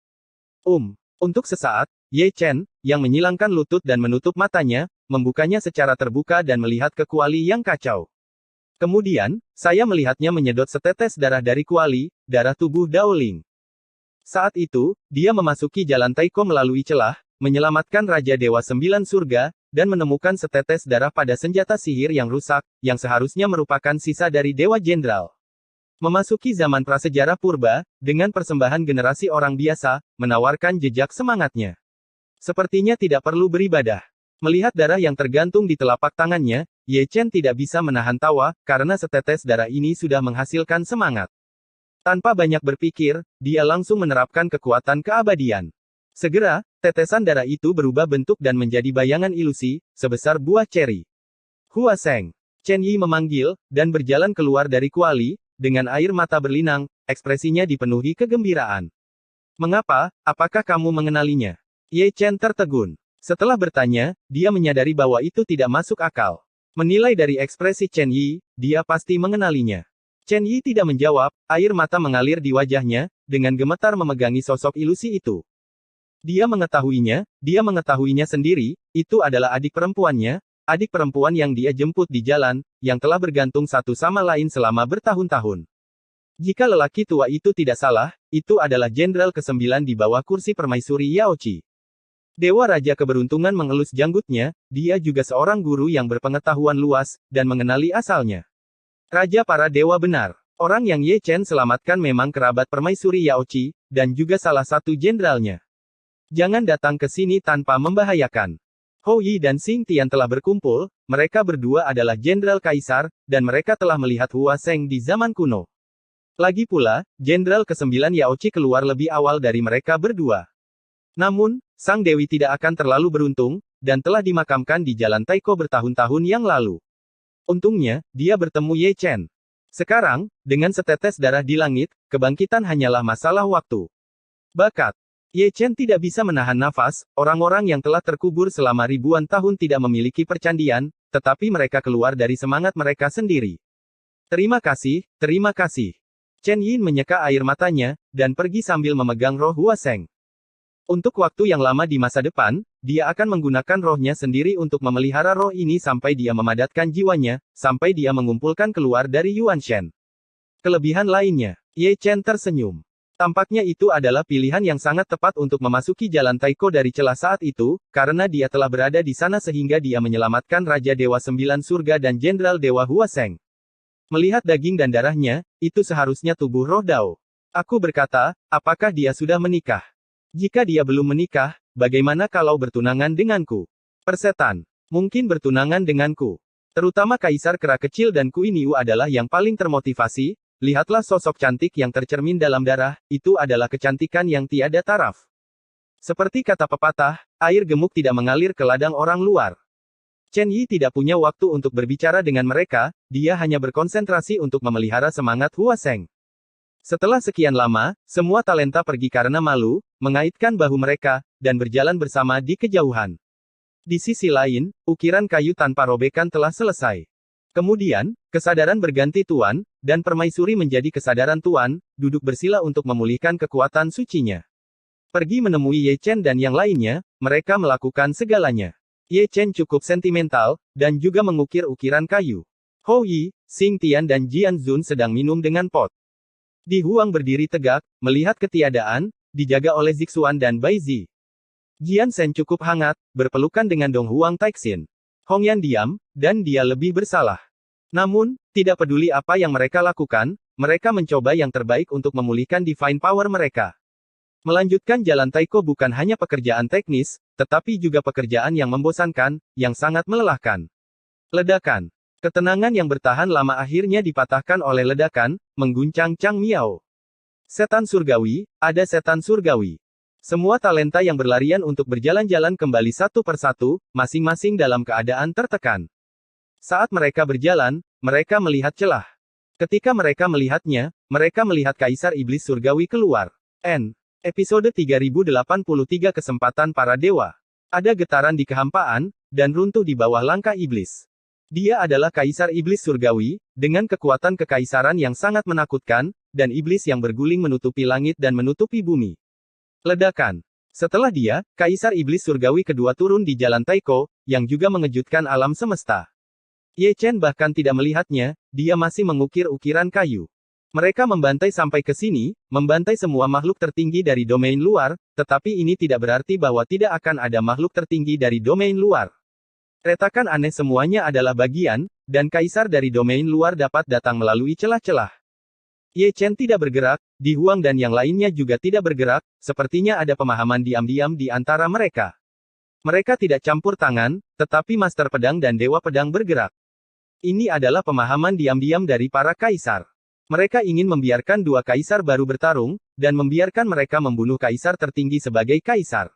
Untuk sesaat, Ye Chen, yang menyilangkan lutut dan menutup matanya, membukanya secara terbuka dan melihat ke kuali yang kacau. Kemudian, saya melihatnya menyedot setetes darah dari kuali, darah tubuh Daoling. Saat itu, dia memasuki jalan Taiko melalui celah, menyelamatkan Raja Dewa Sembilan Surga, dan menemukan setetes darah pada senjata sihir yang rusak, yang seharusnya merupakan sisa dari Dewa Jenderal. Memasuki zaman prasejarah purba, dengan persembahan generasi orang biasa, menawarkan jejak semangatnya. Sepertinya tidak perlu beribadah. Melihat darah yang tergantung di telapak tangannya, Ye Chen tidak bisa menahan tawa, karena setetes darah ini sudah menghasilkan semangat. Tanpa banyak berpikir, dia langsung menerapkan kekuatan keabadian. Segera, tetesan darah itu berubah bentuk dan menjadi bayangan ilusi, sebesar buah ceri. Hua Seng. Chen Yi memanggil, dan berjalan keluar dari kuali, dengan air mata berlinang, ekspresinya dipenuhi kegembiraan. Mengapa, apakah kamu mengenalinya? Ye Chen tertegun. Setelah bertanya, dia menyadari bahwa itu tidak masuk akal. Menilai dari ekspresi Chen Yi, dia pasti mengenalinya. Chen Yi tidak menjawab, air mata mengalir di wajahnya, dengan gemetar memegangi sosok ilusi itu. Dia mengetahuinya sendiri, itu adalah adik perempuannya, adik perempuan yang dia jemput di jalan, yang telah bergantung satu sama lain selama bertahun-tahun. Jika lelaki tua itu tidak salah, itu adalah jenderal ke-9 di bawah kursi permaisuri Yao Qi. Dewa Raja Keberuntungan mengelus janggutnya, dia juga seorang guru yang berpengetahuan luas, dan mengenali asalnya. Raja para dewa benar. Orang yang Ye Chen selamatkan memang kerabat permaisuri Yao Qi, dan juga salah satu jenderalnya. Jangan datang ke sini tanpa membahayakan. Hou Yi dan Xing Tian telah berkumpul, mereka berdua adalah jenderal kaisar, dan mereka telah melihat Hua Seng di zaman kuno. Lagi pula, jenderal ke-9 Yao Qi keluar lebih awal dari mereka berdua. Namun, Sang Dewi tidak akan terlalu beruntung, dan telah dimakamkan di jalan Taiko bertahun-tahun yang lalu. Untungnya, dia bertemu Ye Chen. Sekarang, dengan setetes darah di langit, kebangkitan hanyalah masalah waktu. Bakat. Ye Chen tidak bisa menahan nafas, orang-orang yang telah terkubur selama ribuan tahun tidak memiliki percandian, tetapi mereka keluar dari semangat mereka sendiri. Terima kasih, terima kasih. Chen Yin menyeka air matanya, dan pergi sambil memegang roh Hua Seng. Untuk waktu yang lama di masa depan, dia akan menggunakan rohnya sendiri untuk memelihara roh ini sampai dia memadatkan jiwanya, sampai dia mengumpulkan keluar dari Yuan Shen. Kelebihan lainnya, Ye Chen tersenyum. Tampaknya itu adalah pilihan yang sangat tepat untuk memasuki jalan Taiko dari celah saat itu, karena dia telah berada di sana sehingga dia menyelamatkan Raja Dewa Sembilan Surga dan Jenderal Dewa Hua Seng. Melihat daging dan darahnya, itu seharusnya tubuh roh Dao. Aku berkata, apakah dia sudah menikah? Jika dia belum menikah, bagaimana kalau bertunangan denganku? Persetan. Mungkin bertunangan denganku. Terutama Kaisar Kera Kecil dan Kui Niu adalah yang paling termotivasi. Lihatlah sosok cantik yang tercermin dalam darah, itu adalah kecantikan yang tiada taraf. Seperti kata pepatah, air gemuk tidak mengalir ke ladang orang luar. Chen Yi tidak punya waktu untuk berbicara dengan mereka, dia hanya berkonsentrasi untuk memelihara semangat Hua Seng. Setelah sekian lama, semua talenta pergi karena malu, mengaitkan bahu mereka, dan berjalan bersama di kejauhan. Di sisi lain, ukiran kayu tanpa robekan telah selesai. Kemudian, kesadaran berganti tuan, dan permaisuri menjadi kesadaran tuan, duduk bersila untuk memulihkan kekuatan sucinya. Pergi menemui Ye Chen dan yang lainnya, mereka melakukan segalanya. Ye Chen cukup sentimental, dan juga mengukir ukiran kayu. Hou Yi, Xing Tian dan Jian Zun sedang minum dengan pot. Di Huang berdiri tegak, melihat ketiadaan, dijaga oleh Zixuan dan Bai Zi. Jian Shen cukup hangat, berpelukan dengan Dong Huang Taixin. Hong Yan diam, dan dia lebih bersalah. Namun, tidak peduli apa yang mereka lakukan, mereka mencoba yang terbaik untuk memulihkan divine power mereka. Melanjutkan jalan Taiko bukan hanya pekerjaan teknis, tetapi juga pekerjaan yang membosankan, yang sangat melelahkan. Ledakan. Ketenangan yang bertahan lama akhirnya dipatahkan oleh ledakan, mengguncang Chang Miao. Setan surgawi, ada setan surgawi. Semua talenta yang berlarian untuk berjalan-jalan kembali satu persatu, masing-masing dalam keadaan tertekan. Saat mereka berjalan, mereka melihat celah. Ketika mereka melihatnya, mereka melihat Kaisar Iblis Surgawi keluar. Episode 3083 Kesempatan Para Dewa. Ada getaran di kehampaan, dan runtuh di bawah langkah iblis. Dia adalah Kaisar Iblis Surgawi, dengan kekuatan kekaisaran yang sangat menakutkan, dan iblis yang berguling menutupi langit dan menutupi bumi. Ledakan. Setelah dia, Kaisar Iblis Surgawi kedua turun di jalan Taiko, yang juga mengejutkan alam semesta. Ye Chen bahkan tidak melihatnya, dia masih mengukir ukiran kayu. Mereka membantai sampai ke sini, membantai semua makhluk tertinggi dari domain luar, tetapi ini tidak berarti bahwa tidak akan ada makhluk tertinggi dari domain luar. Retakan aneh semuanya adalah bagian, dan kaisar dari domain luar dapat datang melalui celah-celah. Ye Chen tidak bergerak, Di Huang dan yang lainnya juga tidak bergerak, sepertinya ada pemahaman diam-diam di antara mereka. Mereka tidak campur tangan, tetapi Master Pedang dan Dewa Pedang bergerak. Ini adalah pemahaman diam-diam dari para kaisar. Mereka ingin membiarkan dua kaisar baru bertarung, dan membiarkan mereka membunuh kaisar tertinggi sebagai kaisar.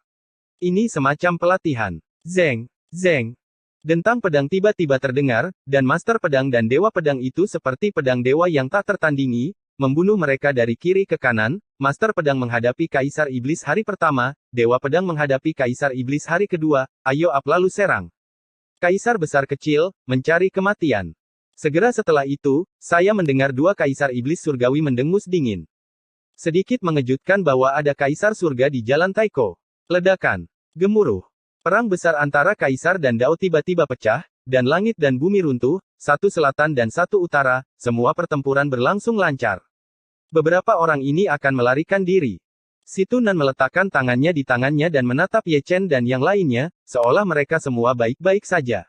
Ini semacam pelatihan. Zeng, zeng. Dentang pedang tiba-tiba terdengar, dan Master Pedang dan Dewa Pedang itu seperti pedang dewa yang tak tertandingi, membunuh mereka dari kiri ke kanan. Master Pedang menghadapi Kaisar Iblis hari pertama, Dewa Pedang menghadapi Kaisar Iblis hari kedua, ayo up lalu serang. Kaisar besar kecil, mencari kematian. Segera setelah itu, saya mendengar dua Kaisar Iblis Surgawi mendengus dingin. Sedikit mengejutkan bahwa ada Kaisar Surga di jalan Taiko. Ledakan. Gemuruh. Perang besar antara Kaisar dan Dao tiba-tiba pecah, dan langit dan bumi runtuh, satu selatan dan satu utara, semua pertempuran berlangsung lancar. Beberapa orang ini akan melarikan diri. Si Tunan meletakkan tangannya di tangannya dan menatap Ye Chen dan yang lainnya, seolah mereka semua baik-baik saja.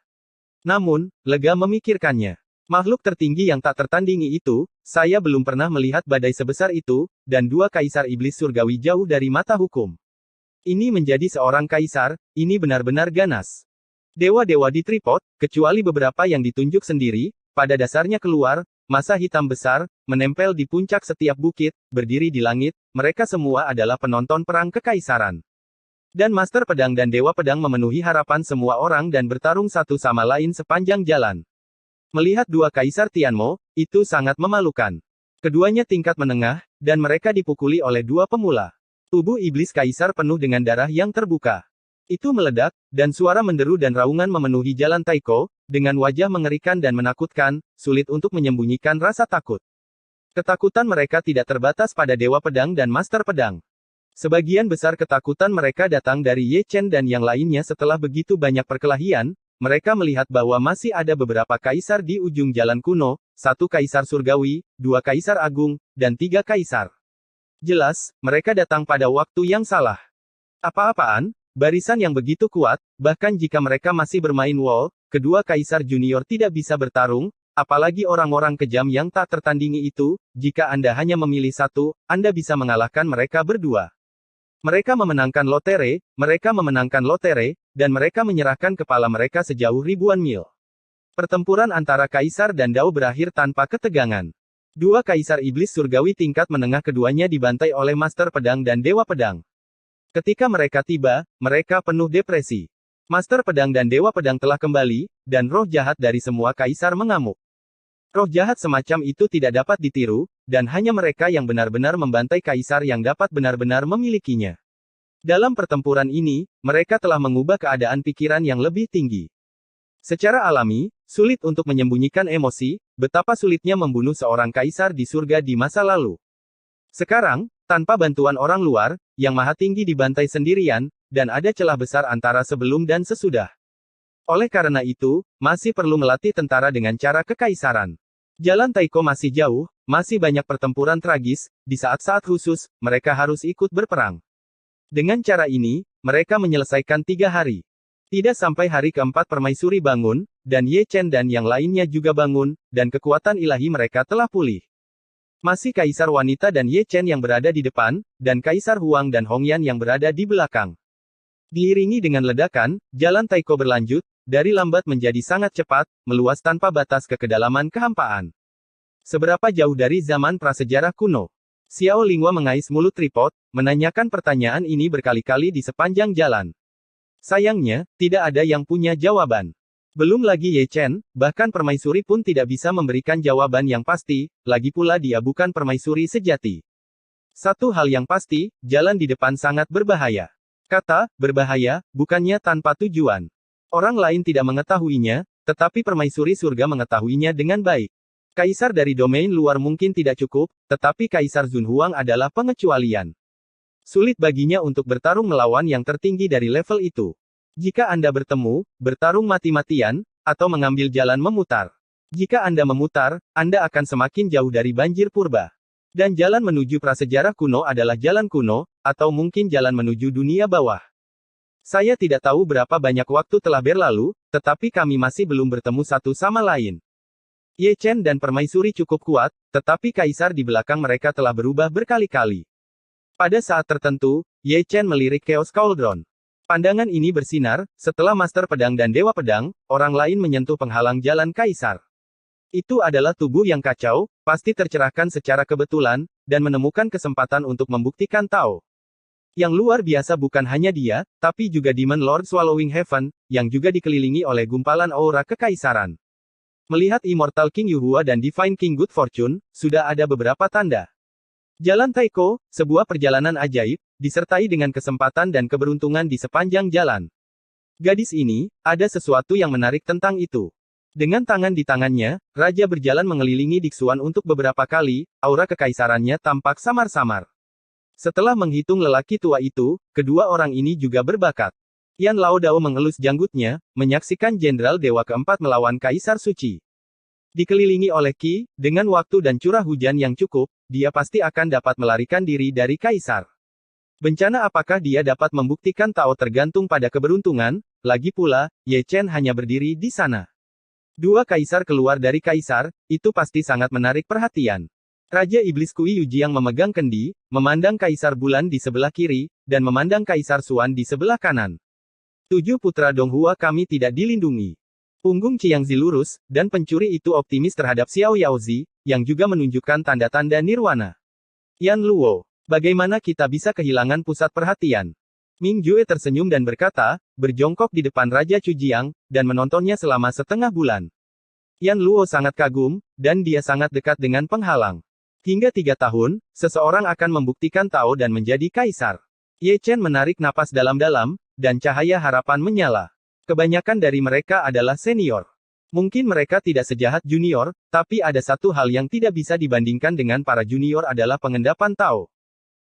Namun, lega memikirkannya. Makhluk tertinggi yang tak tertandingi itu, saya belum pernah melihat badai sebesar itu, dan dua Kaisar Iblis Surgawi jauh dari mata hukum. Ini menjadi seorang kaisar, ini benar-benar ganas. Dewa-dewa di tripod, kecuali beberapa yang ditunjuk sendiri, pada dasarnya keluar, masa hitam besar, menempel di puncak setiap bukit, berdiri di langit, mereka semua adalah penonton perang kekaisaran. Dan Master Pedang dan Dewa Pedang memenuhi harapan semua orang dan bertarung satu sama lain sepanjang jalan. Melihat dua kaisar Tianmo, itu sangat memalukan. Keduanya tingkat menengah, dan mereka dipukuli oleh dua pemula. Tubuh iblis kaisar penuh dengan darah yang terbuka. Itu meledak, dan suara menderu dan raungan memenuhi jalan Taiko, dengan wajah mengerikan dan menakutkan, sulit untuk menyembunyikan rasa takut. Ketakutan mereka tidak terbatas pada Dewa Pedang dan Master Pedang. Sebagian besar ketakutan mereka datang dari Ye Chen dan yang lainnya setelah begitu banyak perkelahian, mereka melihat bahwa masih ada beberapa kaisar di ujung jalan kuno, satu kaisar surgawi, dua kaisar agung, dan tiga kaisar. Jelas, mereka datang pada waktu yang salah. Apa-apaan? Barisan yang begitu kuat, bahkan jika mereka masih bermain wall, kedua kaisar junior tidak bisa bertarung, apalagi orang-orang kejam yang tak tertandingi itu, jika Anda hanya memilih satu, Anda bisa mengalahkan mereka berdua. Mereka memenangkan lotere, dan mereka menyerahkan kepala mereka sejauh ribuan mil. Pertempuran antara kaisar dan Dao berakhir tanpa ketegangan. Dua kaisar iblis surgawi tingkat menengah keduanya dibantai oleh Master Pedang dan Dewa Pedang. Ketika mereka tiba, mereka penuh depresi. Master Pedang dan Dewa Pedang telah kembali, dan roh jahat dari semua kaisar mengamuk. Roh jahat semacam itu tidak dapat ditiru, dan hanya mereka yang benar-benar membantai kaisar yang dapat benar-benar memilikinya. Dalam pertempuran ini, mereka telah mengubah keadaan pikiran yang lebih tinggi. Secara alami, sulit untuk menyembunyikan emosi, betapa sulitnya membunuh seorang kaisar di surga di masa lalu. Sekarang, tanpa bantuan orang luar, yang maha tinggi dibantai sendirian, dan ada celah besar antara sebelum dan sesudah. Oleh karena itu, masih perlu melatih tentara dengan cara kekaisaran. Jalan Taiko masih jauh, masih banyak pertempuran tragis, di saat-saat khusus, mereka harus ikut berperang. Dengan cara ini, mereka menyelesaikan 3 hari. Tidak sampai hari keempat permaisuri bangun, dan Ye Chen dan yang lainnya juga bangun, dan kekuatan ilahi mereka telah pulih. Masih Kaisar Wanita dan Ye Chen yang berada di depan, dan Kaisar Huang dan Hongyan yang berada di belakang. Diiringi dengan ledakan, jalan Taiko berlanjut, dari lambat menjadi sangat cepat, meluas tanpa batas ke kedalaman kehampaan. Seberapa jauh dari zaman prasejarah kuno? Xiao Linghua mengais mulut tripod, menanyakan pertanyaan ini berkali-kali di sepanjang jalan. Sayangnya, tidak ada yang punya jawaban. Belum lagi Ye Chen, bahkan permaisuri pun tidak bisa memberikan jawaban yang pasti, lagi pula dia bukan permaisuri sejati. Satu hal yang pasti, jalan di depan sangat berbahaya. Kata, berbahaya, bukannya tanpa tujuan. Orang lain tidak mengetahuinya, tetapi permaisuri surga mengetahuinya dengan baik. Kaisar dari domain luar mungkin tidak cukup, tetapi Kaisar Zunhuang adalah pengecualian. Sulit baginya untuk bertarung melawan yang tertinggi dari level itu. Jika Anda bertemu, bertarung mati-matian, atau mengambil jalan memutar. Jika Anda memutar, Anda akan semakin jauh dari banjir purba. Dan jalan menuju prasejarah kuno adalah jalan kuno, atau mungkin jalan menuju dunia bawah. Saya tidak tahu berapa banyak waktu telah berlalu, tetapi kami masih belum bertemu satu sama lain. Ye Chen dan permaisuri cukup kuat, tetapi kaisar di belakang mereka telah berubah berkali-kali. Pada saat tertentu, Ye Chen melirik Chaos Cauldron. Pandangan ini bersinar, setelah Master Pedang dan Dewa Pedang, orang lain menyentuh penghalang jalan kaisar. Itu adalah tubuh yang kacau, pasti tercerahkan secara kebetulan, dan menemukan kesempatan untuk membuktikan Tao. Yang luar biasa bukan hanya dia, tapi juga Demon Lord Swallowing Heaven, yang juga dikelilingi oleh gumpalan aura kekaisaran. Melihat Immortal King Yuhua dan Divine King Good Fortune, sudah ada beberapa tanda. Jalan Taiko, sebuah perjalanan ajaib, disertai dengan kesempatan dan keberuntungan di sepanjang jalan. Gadis ini, ada sesuatu yang menarik tentang itu. Dengan tangan di tangannya, Raja berjalan mengelilingi Dixuan untuk beberapa kali, aura kekaisarannya tampak samar-samar. Setelah menghitung lelaki tua itu, kedua orang ini juga berbakat. Yan Lao Dao mengelus janggutnya, menyaksikan Jenderal Dewa Keempat melawan Kaisar Suci. Dikelilingi oleh Qi, dengan waktu dan curah hujan yang cukup, dia pasti akan dapat melarikan diri dari Kaisar. Bencana apakah dia dapat membuktikan Tao tergantung pada keberuntungan, lagi pula, Ye Chen hanya berdiri di sana. Dua Kaisar keluar dari Kaisar, itu pasti sangat menarik perhatian. Raja Iblis Kui Yujiang memegang kendi, memandang Kaisar Bulan di sebelah kiri, dan memandang Kaisar Suan di sebelah kanan. 7 putra Donghua kami tidak dilindungi. Punggung Qiangzi lurus, dan pencuri itu optimis terhadap Xiao Yaozi, yang juga menunjukkan tanda-tanda nirwana. Yan Luo, bagaimana kita bisa kehilangan pusat perhatian? Ming Jue tersenyum dan berkata, berjongkok di depan Raja Chujiang, dan menontonnya selama setengah bulan. Yan Luo sangat kagum, dan dia sangat dekat dengan penghalang. Hingga 3 tahun, seseorang akan membuktikan Tao dan menjadi kaisar. Ye Chen menarik napas dalam-dalam, dan cahaya harapan menyala. Kebanyakan dari mereka adalah senior. Mungkin mereka tidak sejahat junior, tapi ada satu hal yang tidak bisa dibandingkan dengan para junior adalah pengendapan Tao.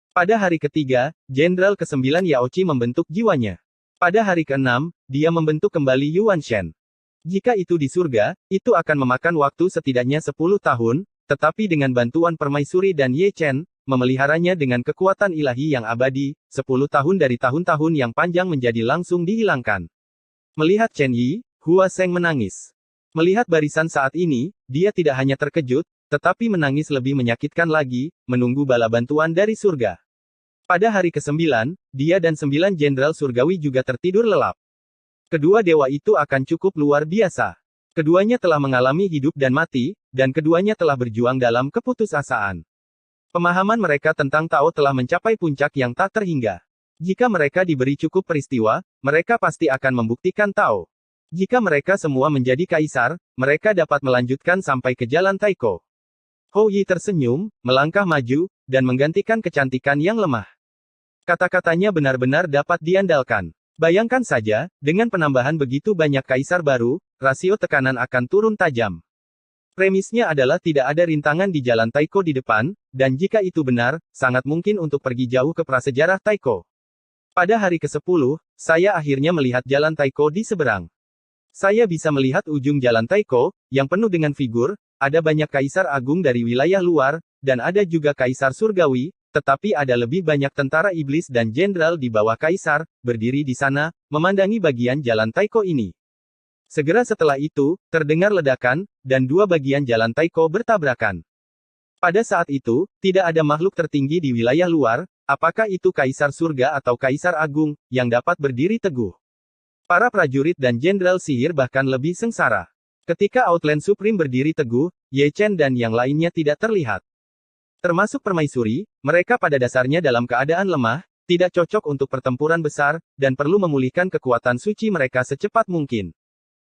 Pada hari ketiga, Jenderal ke-9 Yao Qi membentuk jiwanya. Pada hari ke-6, dia membentuk kembali Yuan Shen. Jika itu di surga, itu akan memakan waktu setidaknya 10 tahun, tetapi dengan bantuan permaisuri dan Ye Chen, memeliharanya dengan kekuatan ilahi yang abadi, 10 tahun dari tahun-tahun yang panjang menjadi langsung dihilangkan. Melihat Chen Yi, Hua Seng menangis. Melihat barisan saat ini, dia tidak hanya terkejut, tetapi menangis lebih menyakitkan lagi, menunggu bala bantuan dari surga. Pada hari ke-9, dia dan 9 jenderal surgawi juga tertidur lelap. Kedua dewa itu akan cukup luar biasa. Keduanya telah mengalami hidup dan mati, dan keduanya telah berjuang dalam keputusasaan. Pemahaman mereka tentang Tao telah mencapai puncak yang tak terhingga. Jika mereka diberi cukup peristiwa, mereka pasti akan membuktikan Tao. Jika mereka semua menjadi kaisar, mereka dapat melanjutkan sampai ke jalan Taiko. Hou Yi tersenyum, melangkah maju, dan menggantikan kecantikan yang lemah. Kata-katanya benar-benar dapat diandalkan. Bayangkan saja, dengan penambahan begitu banyak kaisar baru, rasio tekanan akan turun tajam. Premisnya adalah tidak ada rintangan di jalan Taiko di depan, dan jika itu benar, sangat mungkin untuk pergi jauh ke prasejarah Taiko. Pada hari ke-10, saya akhirnya melihat jalan Taiko di seberang. Saya bisa melihat ujung jalan Taiko, yang penuh dengan figur, ada banyak kaisar agung dari wilayah luar, dan ada juga kaisar surgawi, tetapi ada lebih banyak tentara iblis dan jenderal di bawah kaisar, berdiri di sana, memandangi bagian jalan Taiko ini. Segera setelah itu, terdengar ledakan, dan dua bagian jalan Taiko bertabrakan. Pada saat itu, tidak ada makhluk tertinggi di wilayah luar, apakah itu Kaisar Surga atau Kaisar Agung, yang dapat berdiri teguh. Para prajurit dan jenderal sihir bahkan lebih sengsara. Ketika Outland Supreme berdiri teguh, Ye Chen dan yang lainnya tidak terlihat. Termasuk permaisuri, mereka pada dasarnya dalam keadaan lemah, tidak cocok untuk pertempuran besar, dan perlu memulihkan kekuatan suci mereka secepat mungkin.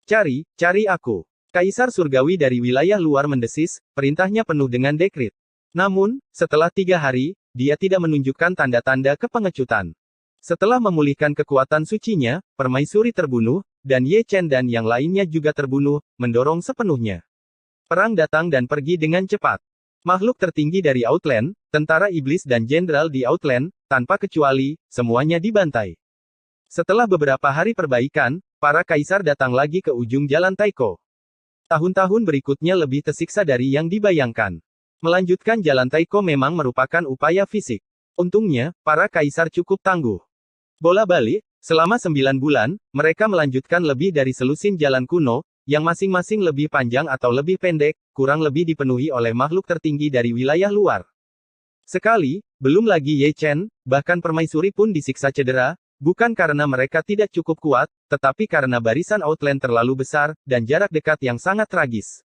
Cari aku. Kaisar Surgawi dari wilayah luar mendesis, perintahnya penuh dengan dekrit. Namun, setelah 3 hari, dia tidak menunjukkan tanda-tanda kepengecutan. Setelah memulihkan kekuatan sucinya, permaisuri terbunuh, dan Ye Chen dan yang lainnya juga terbunuh, mendorong sepenuhnya. Perang datang dan pergi dengan cepat. Makhluk tertinggi dari Outland, tentara iblis dan jenderal di Outland, tanpa kecuali, semuanya dibantai. Setelah beberapa hari perbaikan, para kaisar datang lagi ke ujung jalan Taiko. Tahun-tahun berikutnya lebih tersiksa dari yang dibayangkan. Melanjutkan jalan Taiko memang merupakan upaya fisik. Untungnya, para kaisar cukup tangguh. Bola balik, selama 9 bulan, mereka melanjutkan lebih dari selusin jalan kuno, yang masing-masing lebih panjang atau lebih pendek, kurang lebih dipenuhi oleh makhluk tertinggi dari wilayah luar. Sekali, belum lagi Ye Chen, bahkan permaisuri pun disiksa cedera, bukan karena mereka tidak cukup kuat, tetapi karena barisan Outland terlalu besar, dan jarak dekat yang sangat tragis.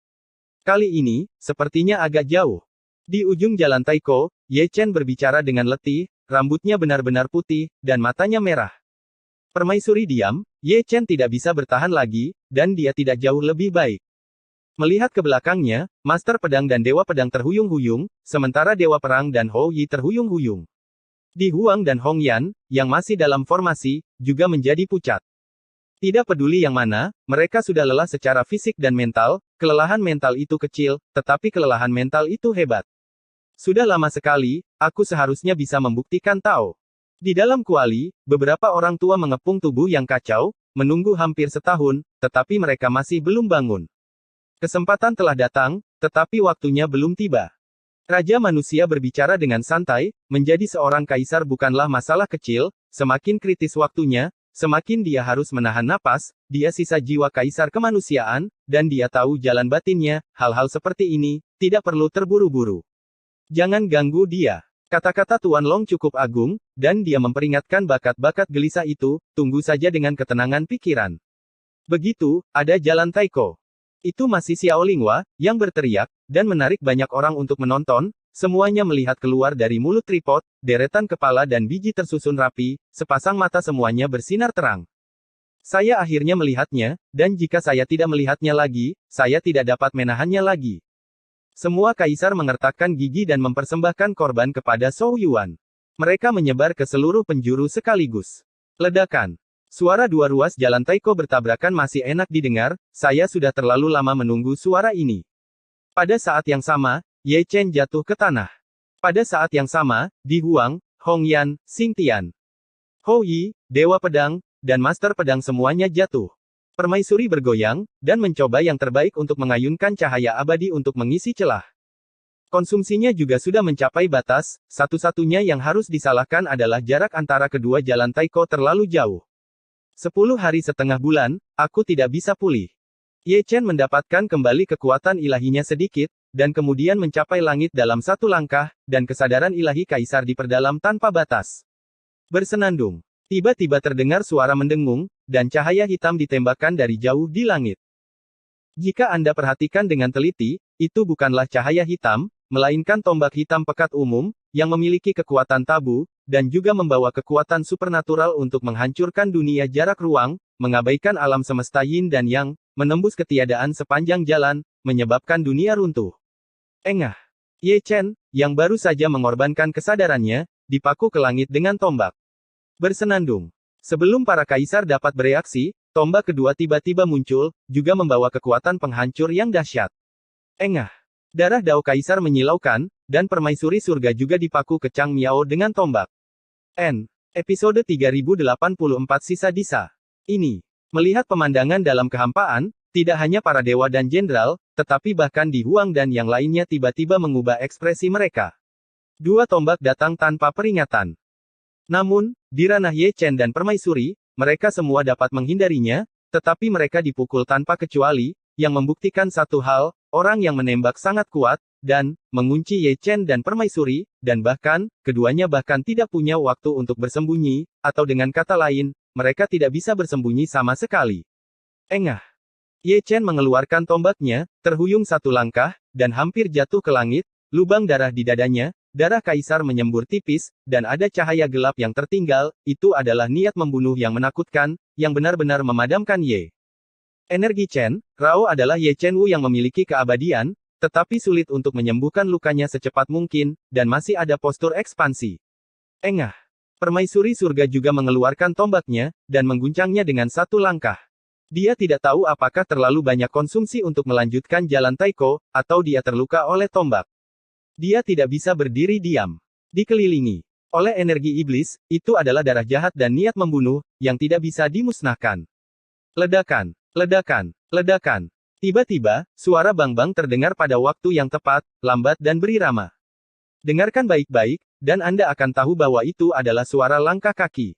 Kali ini, sepertinya agak jauh. Di ujung jalan Taiko, Ye Chen berbicara dengan letih, rambutnya benar-benar putih, dan matanya merah. Permaisuri diam, Ye Chen tidak bisa bertahan lagi, dan dia tidak jauh lebih baik. Melihat ke belakangnya, Master Pedang dan Dewa Pedang terhuyung-huyung, sementara Dewa Perang dan Hou Yi terhuyung-huyung. Di Huang dan Hong Yan, yang masih dalam formasi, juga menjadi pucat. Tidak peduli yang mana, mereka sudah lelah secara fisik dan mental, kelelahan mental itu kecil, tetapi kelelahan mental itu hebat. Sudah lama sekali, aku seharusnya bisa membuktikan Tao. Di dalam kuali, beberapa orang tua mengepung tubuh yang kacau, menunggu hampir setahun, tetapi mereka masih belum bangun. Kesempatan telah datang, tetapi waktunya belum tiba. Raja manusia berbicara dengan santai, menjadi seorang kaisar bukanlah masalah kecil, semakin kritis waktunya, semakin dia harus menahan napas, dia sisa jiwa kaisar kemanusiaan, dan dia tahu jalan batinnya, hal-hal seperti ini, tidak perlu terburu-buru. Jangan ganggu dia. Kata-kata Tuan Long cukup agung, dan dia memperingatkan bakat-bakat gelisah itu, tunggu saja dengan ketenangan pikiran. Begitu, ada jalan Taiko. Itu masih Xiao Linghua, yang berteriak, dan menarik banyak orang untuk menonton, semuanya melihat keluar dari mulut tripod, deretan kepala dan biji tersusun rapi, sepasang mata semuanya bersinar terang. Saya akhirnya melihatnya, dan jika saya tidak melihatnya lagi, saya tidak dapat menahannya lagi. Semua kaisar mengertakkan gigi dan mempersembahkan korban kepada Zhou Yuan. Mereka menyebar ke seluruh penjuru sekaligus. Ledakan. Suara dua ruas jalan Taiko bertabrakan masih enak didengar, saya sudah terlalu lama menunggu suara ini. Pada saat yang sama, Ye Chen jatuh ke tanah. Pada saat yang sama, di Huang, Hong Yan, Xing Tian, Hou Yi, Dewa Pedang, dan Master Pedang semuanya jatuh. Permaisuri bergoyang, dan mencoba yang terbaik untuk mengayunkan cahaya abadi untuk mengisi celah. Konsumsinya juga sudah mencapai batas, satu-satunya yang harus disalahkan adalah jarak antara kedua jalan Taiko terlalu jauh. 10 hari setengah bulan, aku tidak bisa pulih. Ye Chen mendapatkan kembali kekuatan ilahinya sedikit, dan kemudian mencapai langit dalam satu langkah, dan kesadaran ilahi kaisar diperdalam tanpa batas. Bersenandung. Tiba-tiba terdengar suara mendengung, dan cahaya hitam ditembakkan dari jauh di langit. Jika Anda perhatikan dengan teliti, itu bukanlah cahaya hitam, melainkan tombak hitam pekat umum, yang memiliki kekuatan tabu, dan juga membawa kekuatan supernatural untuk menghancurkan dunia jarak ruang, mengabaikan alam semesta yin dan yang, menembus ketiadaan sepanjang jalan, menyebabkan dunia runtuh. Engah. Ye Chen, yang baru saja mengorbankan kesadarannya, dipaku ke langit dengan tombak. Bersenandung. Sebelum para kaisar dapat bereaksi, tombak kedua tiba-tiba muncul, juga membawa kekuatan penghancur yang dahsyat. Engah. Darah Dao Kaisar menyilaukan, dan permaisuri surga juga dipaku ke Chang Miao dengan tombak. Episode 3084 Sisa Disa. Ini. Melihat pemandangan dalam kehampaan, tidak hanya para dewa dan jenderal, tetapi bahkan di Huang dan yang lainnya tiba-tiba mengubah ekspresi mereka. Dua tombak datang tanpa peringatan. Namun, di ranah Ye Chen dan permaisuri, mereka semua dapat menghindarinya, tetapi mereka dipukul tanpa kecuali, yang membuktikan satu hal, orang yang menembak sangat kuat, dan mengunci Ye Chen dan Permaisuri, dan bahkan, keduanya bahkan tidak punya waktu untuk bersembunyi, atau dengan kata lain, mereka tidak bisa bersembunyi sama sekali. Engah. Ye Chen mengeluarkan tombaknya, terhuyung satu langkah, dan hampir jatuh ke langit, lubang darah di dadanya, darah kaisar menyembur tipis, dan ada cahaya gelap yang tertinggal, itu adalah niat membunuh yang menakutkan, yang benar-benar memadamkan Ye. Energi Chen, Rao adalah Ye Chen Wu yang memiliki keabadian, tetapi sulit untuk menyembuhkan lukanya secepat mungkin, dan masih ada postur ekspansi. Engah. Permaisuri surga juga mengeluarkan tombaknya, dan mengguncangnya dengan satu langkah. Dia tidak tahu apakah terlalu banyak konsumsi untuk melanjutkan jalan Taiko, atau dia terluka oleh tombak. Dia tidak bisa berdiri diam. Dikelilingi oleh energi iblis, itu adalah darah jahat dan niat membunuh, yang tidak bisa dimusnahkan. Ledakan, ledakan, ledakan. Tiba-tiba, suara bang-bang terdengar pada waktu yang tepat, lambat dan berirama. Dengarkan baik-baik, dan Anda akan tahu bahwa itu adalah suara langkah kaki.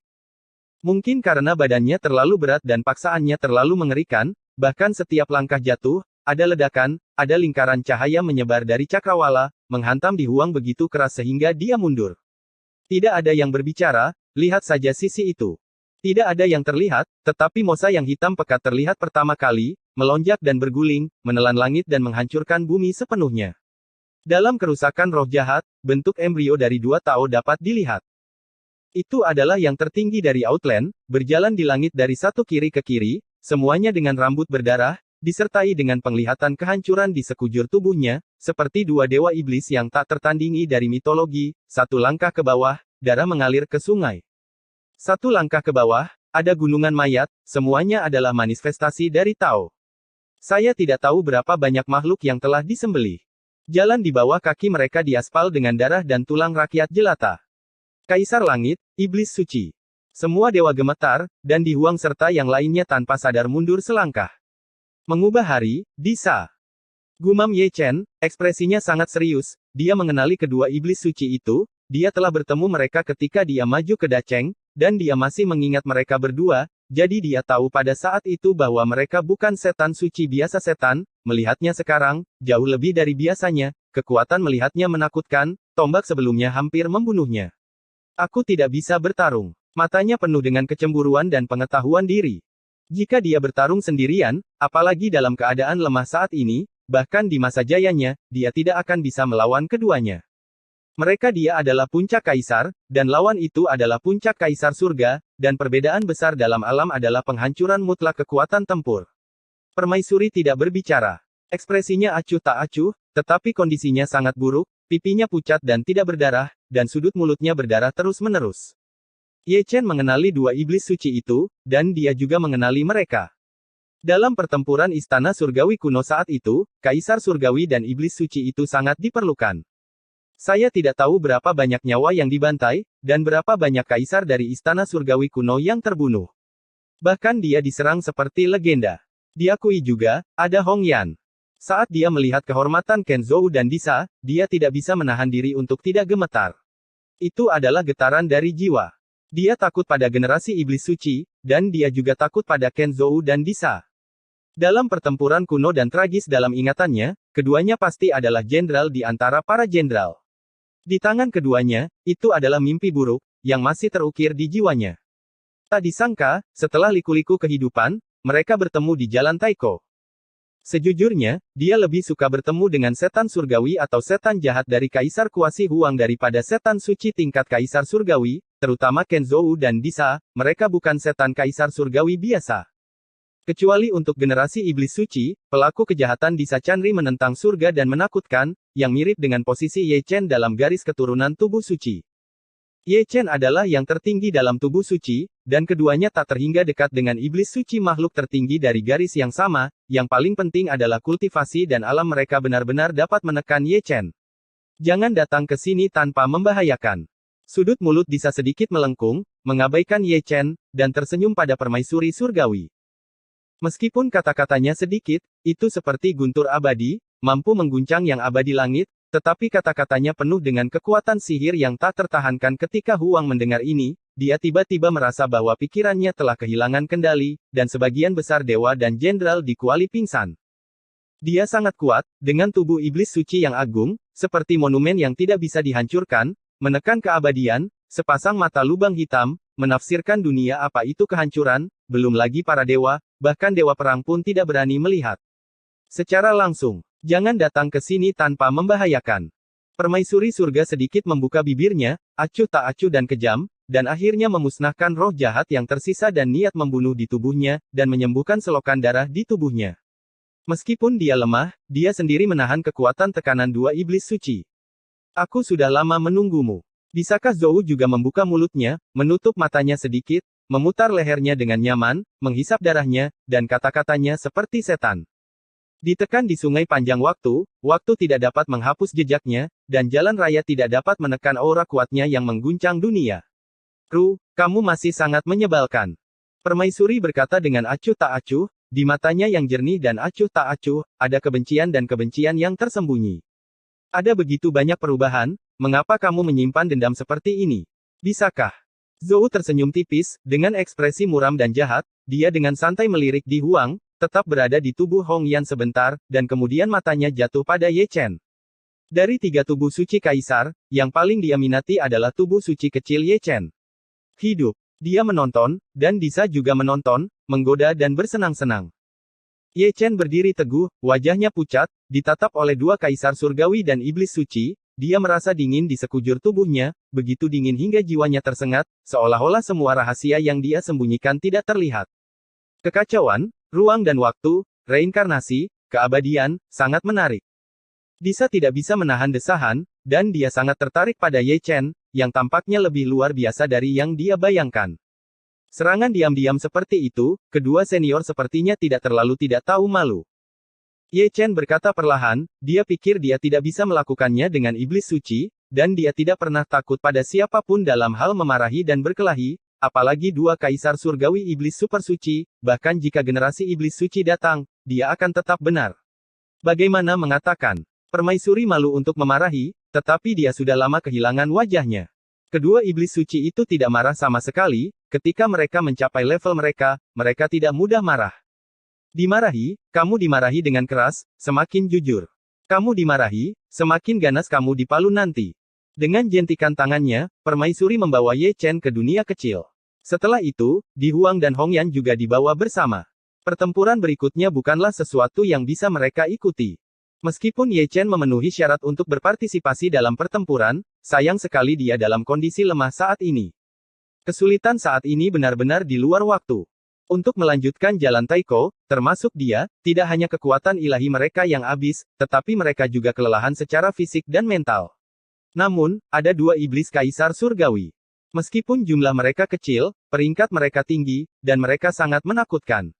Mungkin karena badannya terlalu berat dan paksaannya terlalu mengerikan, bahkan setiap langkah jatuh, ada ledakan, ada lingkaran cahaya menyebar dari cakrawala, menghantam di Huang begitu keras sehingga dia mundur. Tidak ada yang berbicara, lihat saja sisi itu. Tidak ada yang terlihat, tetapi Mosa yang hitam pekat terlihat pertama kali, melonjak dan berguling, menelan langit dan menghancurkan bumi sepenuhnya. Dalam kerusakan roh jahat, bentuk embrio dari dua Tao dapat dilihat. Itu adalah yang tertinggi dari Outland, berjalan di langit dari satu kiri ke kiri, semuanya dengan rambut berdarah, disertai dengan penglihatan kehancuran di sekujur tubuhnya, seperti dua dewa iblis yang tak tertandingi dari mitologi. Satu langkah ke bawah, darah mengalir ke sungai. Satu langkah ke bawah, ada gunungan mayat, semuanya adalah manifestasi dari Tao. Saya tidak tahu berapa banyak makhluk yang telah disembelih. Jalan di bawah kaki mereka diaspal dengan darah dan tulang rakyat jelata. Kaisar Langit, Iblis Suci. Semua dewa gemetar, dan Di Huang serta yang lainnya tanpa sadar mundur selangkah. Mengubah hari, Disa. Gumam Ye Chen, ekspresinya sangat serius, dia mengenali kedua iblis suci itu, dia telah bertemu mereka ketika dia maju ke Dacheng, dan dia masih mengingat mereka berdua, jadi dia tahu pada saat itu bahwa mereka bukan setan suci biasa. Setan, melihatnya sekarang, jauh lebih dari biasanya, kekuatan melihatnya menakutkan, tombak sebelumnya hampir membunuhnya. Aku tidak bisa bertarung. Matanya penuh dengan kecemburuan dan pengetahuan diri. Jika dia bertarung sendirian, apalagi dalam keadaan lemah saat ini, bahkan di masa jayanya, dia tidak akan bisa melawan keduanya. Mereka dia adalah puncak kaisar, dan lawan itu adalah puncak kaisar surga, dan perbedaan besar dalam alam adalah penghancuran mutlak kekuatan tempur. Permaisuri tidak berbicara. Ekspresinya acuh tak acuh, tetapi kondisinya sangat buruk, pipinya pucat dan tidak berdarah, dan sudut mulutnya berdarah terus-menerus. Ye Chen mengenali dua iblis suci itu, dan dia juga mengenali mereka. Dalam pertempuran istana surgawi kuno saat itu, kaisar surgawi dan iblis suci itu sangat diperlukan. Saya tidak tahu berapa banyak nyawa yang dibantai, dan berapa banyak kaisar dari istana surgawi kuno yang terbunuh. Bahkan dia diserang seperti legenda. Diakui juga, ada Hong Yan. Saat dia melihat kehormatan Ken Zhou dan Disa, dia tidak bisa menahan diri untuk tidak gemetar. Itu adalah getaran dari jiwa. Dia takut pada generasi iblis suci, dan dia juga takut pada Ken Zhou dan Disa. Dalam pertempuran kuno dan tragis dalam ingatannya, keduanya pasti adalah jenderal di antara para jenderal. Di tangan keduanya, itu adalah mimpi buruk, yang masih terukir di jiwanya. Tak disangka, setelah liku-liku kehidupan, mereka bertemu di jalan Taiko. Sejujurnya, dia lebih suka bertemu dengan setan surgawi atau setan jahat dari Kaisar Kuasi Huang daripada setan suci tingkat Kaisar Surgawi, terutama Ken Zhou dan Disa, mereka bukan setan Kaisar Surgawi biasa. Kecuali untuk generasi iblis suci, pelaku kejahatan Disa Chandri menentang surga dan menakutkan, yang mirip dengan posisi Ye Chen dalam garis keturunan tubuh suci. Ye Chen adalah yang tertinggi dalam tubuh suci, dan keduanya tak terhingga dekat dengan iblis suci makhluk tertinggi dari garis yang sama, yang paling penting adalah kultivasi dan alam mereka benar-benar dapat menekan Ye Chen. Jangan datang ke sini tanpa membahayakan. Sudut mulut Disa sedikit melengkung, mengabaikan Ye Chen, dan tersenyum pada permaisuri surgawi. Meskipun kata-katanya sedikit, itu seperti guntur abadi, mampu mengguncang yang abadi langit, tetapi kata-katanya penuh dengan kekuatan sihir yang tak tertahankan. Ketika Huang mendengar ini, dia tiba-tiba merasa bahwa pikirannya telah kehilangan kendali, dan sebagian besar dewa dan jenderal di Kuali pingsan. Dia sangat kuat, dengan tubuh iblis suci yang agung, seperti monumen yang tidak bisa dihancurkan, menekan keabadian, sepasang mata lubang hitam, menafsirkan dunia apa itu kehancuran, belum lagi para dewa, bahkan dewa perang pun tidak berani melihat. Secara langsung, jangan datang ke sini tanpa membahayakan. Permaisuri surga sedikit membuka bibirnya, acuh tak acuh dan kejam, dan akhirnya memusnahkan roh jahat yang tersisa dan niat membunuh di tubuhnya, dan menyembuhkan selokan darah di tubuhnya. Meskipun dia lemah, dia sendiri menahan kekuatan tekanan dua iblis suci. Aku sudah lama menunggumu. Bisakah Zhou juga membuka mulutnya, menutup matanya sedikit, memutar lehernya dengan nyaman, menghisap darahnya, dan kata-katanya seperti setan. Ditekan di sungai panjang waktu, waktu tidak dapat menghapus jejaknya, dan jalan raya tidak dapat menekan aura kuatnya yang mengguncang dunia. Kamu masih sangat menyebalkan. Permaisuri berkata dengan acuh tak acuh, di matanya yang jernih dan acuh tak acuh, ada kebencian dan kebencian yang tersembunyi. Ada begitu banyak perubahan, mengapa kamu menyimpan dendam seperti ini? Bisakah? Zhou tersenyum tipis, dengan ekspresi muram dan jahat, dia dengan santai melirik di Huang, tetap berada di tubuh Hong Yan sebentar, dan kemudian matanya jatuh pada Ye Chen. Dari tiga tubuh suci kaisar, yang paling dia minati adalah tubuh suci kecil Ye Chen. Hidup. Dia menonton, dan Disa juga menonton, menggoda dan bersenang-senang. Ye Chen berdiri teguh, wajahnya pucat, ditatap oleh dua kaisar surgawi dan iblis suci, dia merasa dingin di sekujur tubuhnya, begitu dingin hingga jiwanya tersengat, seolah-olah semua rahasia yang dia sembunyikan tidak terlihat. Kekacauan, ruang dan waktu, reinkarnasi, keabadian, sangat menarik. Disa tidak bisa menahan desahan, dan dia sangat tertarik pada Ye Chen, yang tampaknya lebih luar biasa dari yang dia bayangkan. Serangan diam-diam seperti itu, kedua senior sepertinya tidak terlalu tidak tahu malu. Ye Chen berkata perlahan, dia pikir dia tidak bisa melakukannya dengan iblis suci, dan dia tidak pernah takut pada siapapun dalam hal memarahi dan berkelahi, apalagi dua kaisar surgawi iblis super suci, bahkan jika generasi iblis suci datang, dia akan tetap benar. Bagaimana mengatakan? Permaisuri malu untuk memarahi, tetapi dia sudah lama kehilangan wajahnya. Kedua iblis suci itu tidak marah sama sekali, ketika mereka mencapai level mereka, mereka tidak mudah marah. Dimarahi, kamu dimarahi dengan keras, semakin jujur. Kamu dimarahi, semakin ganas kamu dipalu nanti. Dengan jentikan tangannya, permaisuri membawa Ye Chen ke dunia kecil. Setelah itu, Di Huang dan Hong Yan juga dibawa bersama. Pertempuran berikutnya bukanlah sesuatu yang bisa mereka ikuti. Meskipun Ye Chen memenuhi syarat untuk berpartisipasi dalam pertempuran, sayang sekali dia dalam kondisi lemah saat ini. Kesulitan saat ini benar-benar di luar waktu. Untuk melanjutkan jalan Taiko, termasuk dia, tidak hanya kekuatan ilahi mereka yang habis, tetapi mereka juga kelelahan secara fisik dan mental. Namun, ada dua iblis kaisar surgawi. Meskipun jumlah mereka kecil, peringkat mereka tinggi, dan mereka sangat menakutkan.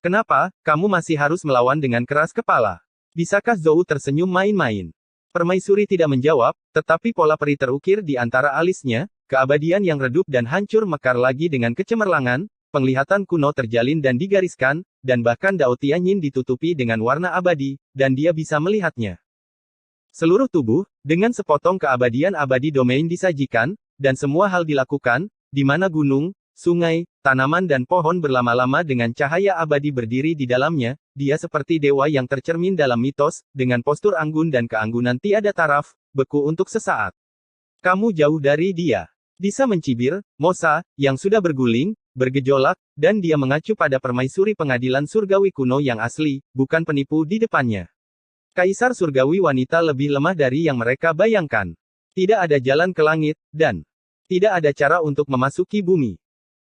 Kenapa, kamu masih harus melawan dengan keras kepala? Bisakah Zhou tersenyum main-main? Permaisuri tidak menjawab, tetapi pola peri terukir di antara alisnya, keabadian yang redup dan hancur mekar lagi dengan kecemerlangan, penglihatan kuno terjalin dan digariskan, dan bahkan Dao Tianyin ditutupi dengan warna abadi, dan dia bisa melihatnya. Seluruh tubuh, dengan sepotong keabadian abadi domain disajikan, dan semua hal dilakukan, di mana gunung, sungai, tanaman dan pohon berlama-lama dengan cahaya abadi berdiri di dalamnya, dia seperti dewa yang tercermin dalam mitos, dengan postur anggun dan keanggunan tiada taraf, beku untuk sesaat. Kamu jauh dari dia. Disa mencibir, Mosa, yang sudah berguling, bergejolak, dan dia mengacu pada permaisuri pengadilan surgawi kuno yang asli, bukan penipu di depannya. Kaisar surgawi wanita lebih lemah dari yang mereka bayangkan. Tidak ada jalan ke langit, dan tidak ada cara untuk memasuki bumi.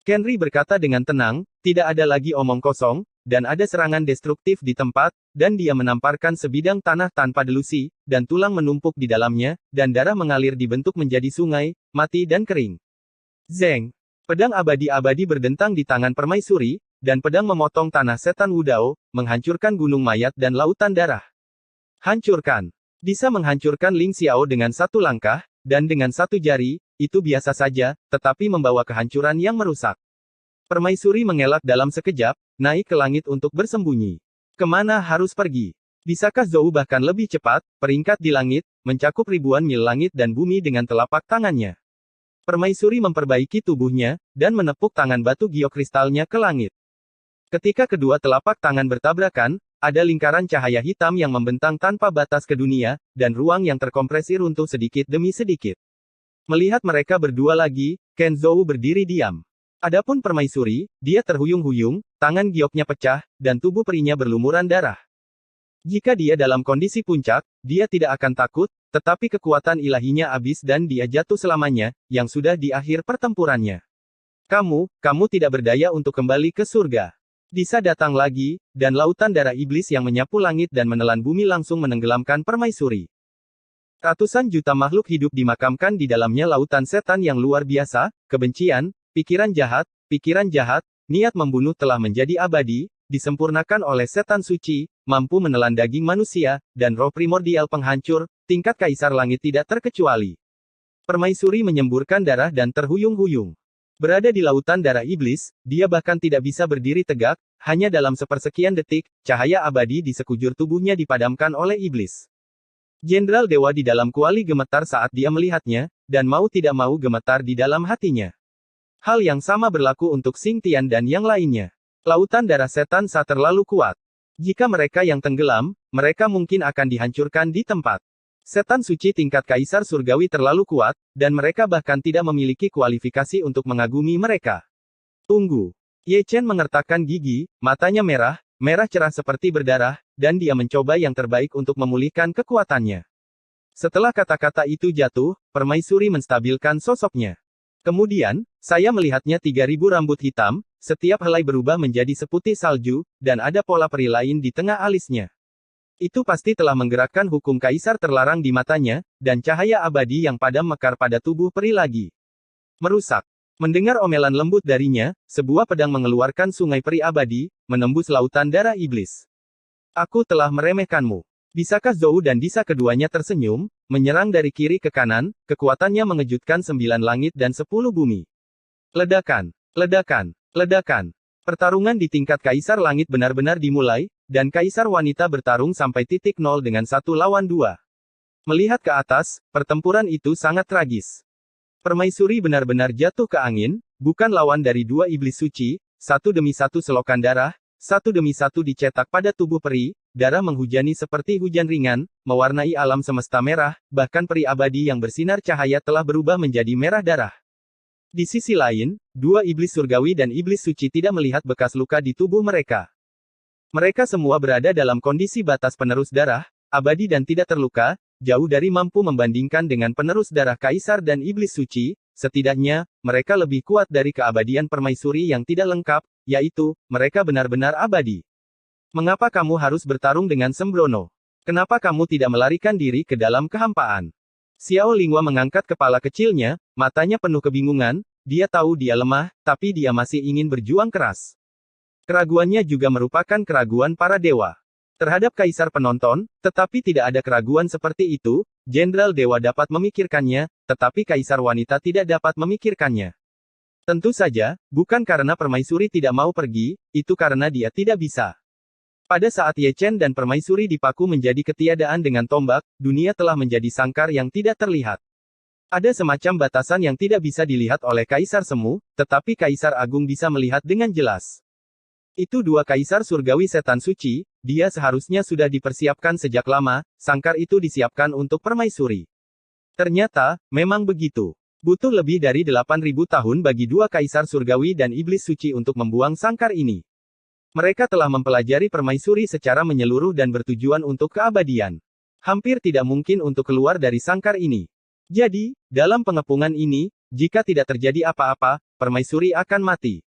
Kenry berkata dengan tenang, tidak ada lagi omong kosong, dan ada serangan destruktif di tempat, dan dia menamparkan sebidang tanah tanpa delusi, dan tulang menumpuk di dalamnya, dan darah mengalir dibentuk menjadi sungai, mati dan kering. Zeng. Pedang abadi-abadi berdentang di tangan permaisuri, dan pedang memotong tanah setan Wudao, menghancurkan gunung mayat dan lautan darah. Hancurkan. Disa menghancurkan Ling Xiao dengan satu langkah, dan dengan satu jari, itu biasa saja, tetapi membawa kehancuran yang merusak. Permaisuri mengelak dalam sekejap, naik ke langit untuk bersembunyi. Kemana harus pergi? Bisakah Zhou bahkan lebih cepat, peringkat di langit, mencakup ribuan mil langit dan bumi dengan telapak tangannya? Permaisuri memperbaiki tubuhnya, dan menepuk tangan batu giokristalnya ke langit. Ketika kedua telapak tangan bertabrakan, ada lingkaran cahaya hitam yang membentang tanpa batas ke dunia, dan ruang yang terkompresi runtuh sedikit demi sedikit. Melihat mereka berdua lagi, Kenzou berdiri diam. Adapun permaisuri, dia terhuyung-huyung, tangan gioknya pecah, dan tubuh perinya berlumuran darah. Jika dia dalam kondisi puncak, dia tidak akan takut, tetapi kekuatan ilahinya habis dan dia jatuh selamanya, yang sudah di akhir pertempurannya. Kamu tidak berdaya untuk kembali ke surga. Disa datang lagi, dan lautan darah iblis yang menyapu langit dan menelan bumi langsung menenggelamkan permaisuri. Ratusan juta makhluk hidup dimakamkan di dalamnya lautan setan yang luar biasa, kebencian, pikiran jahat, niat membunuh telah menjadi abadi, disempurnakan oleh setan suci, mampu menelan daging manusia, dan roh primordial penghancur, tingkat kaisar langit tidak terkecuali. Permaisuri menyemburkan darah dan terhuyung-huyung. Berada di lautan darah iblis, dia bahkan tidak bisa berdiri tegak, hanya dalam sepersekian detik, cahaya abadi di sekujur tubuhnya dipadamkan oleh iblis. Jenderal Dewa di dalam kuali gemetar saat dia melihatnya, dan mau tidak mau gemetar di dalam hatinya. Hal yang sama berlaku untuk Xing Tian dan yang lainnya. Lautan darah setan sangat terlalu kuat. Jika mereka yang tenggelam, mereka mungkin akan dihancurkan di tempat. Setan suci tingkat kaisar surgawi terlalu kuat, dan mereka bahkan tidak memiliki kualifikasi untuk mengagumi mereka. Tunggu. Ye Chen mengertakkan gigi, matanya merah cerah seperti berdarah, dan dia mencoba yang terbaik untuk memulihkan kekuatannya. Setelah kata-kata itu jatuh, permaisuri menstabilkan sosoknya. Kemudian, saya melihatnya 3.000 rambut hitam, setiap helai berubah menjadi seputih salju, dan ada pola peri lain di tengah alisnya. Itu pasti telah menggerakkan hukum kaisar terlarang di matanya, dan cahaya abadi yang padam mekar pada tubuh peri lagi. Merusak. Mendengar omelan lembut darinya, sebuah pedang mengeluarkan sungai peri abadi, menembus lautan darah iblis. Aku telah meremehkanmu. Bisakah Zhou dan Disa keduanya tersenyum, menyerang dari kiri ke kanan, kekuatannya mengejutkan 9 langit dan 10 bumi. Ledakan, ledakan, ledakan. Pertarungan di tingkat kaisar langit benar-benar dimulai, dan kaisar wanita bertarung sampai titik nol dengan 1 lawan 2. Melihat ke atas, pertempuran itu sangat tragis. Permaisuri benar-benar jatuh ke angin, bukan lawan dari 2 iblis suci, satu demi satu selokan darah, satu demi satu dicetak pada tubuh peri. Darah menghujani seperti hujan ringan, mewarnai alam semesta merah, bahkan peri abadi yang bersinar cahaya telah berubah menjadi merah darah. Di sisi lain, 2 iblis surgawi dan iblis suci tidak melihat bekas luka di tubuh mereka. Mereka semua berada dalam kondisi batas penerus darah, abadi dan tidak terluka, jauh dari mampu membandingkan dengan penerus darah kaisar dan iblis suci, setidaknya, mereka lebih kuat dari keabadian permaisuri yang tidak lengkap, yaitu, mereka benar-benar abadi. Mengapa kamu harus bertarung dengan sembrono? Kenapa kamu tidak melarikan diri ke dalam kehampaan? Xiao Lingwa mengangkat kepala kecilnya, matanya penuh kebingungan, dia tahu dia lemah, tapi dia masih ingin berjuang keras. Keraguannya juga merupakan keraguan para dewa. Terhadap kaisar penonton, tetapi tidak ada keraguan seperti itu, Jenderal Dewa dapat memikirkannya, tetapi kaisar wanita tidak dapat memikirkannya. Tentu saja, bukan karena permaisuri tidak mau pergi, itu karena dia tidak bisa. Pada saat Ye Chen dan permaisuri dipaku menjadi ketiadaan dengan tombak, dunia telah menjadi sangkar yang tidak terlihat. Ada semacam batasan yang tidak bisa dilihat oleh Kaisar Semu, tetapi Kaisar Agung bisa melihat dengan jelas. Itu 2 kaisar surgawi setan suci, dia seharusnya sudah dipersiapkan sejak lama, sangkar itu disiapkan untuk permaisuri. Ternyata, memang begitu. Butuh lebih dari 8.000 tahun bagi 2 kaisar surgawi dan iblis suci untuk membuang sangkar ini. Mereka telah mempelajari permaisuri secara menyeluruh dan bertujuan untuk keabadian. Hampir tidak mungkin untuk keluar dari sangkar ini. Jadi, dalam pengepungan ini, jika tidak terjadi apa-apa, permaisuri akan mati.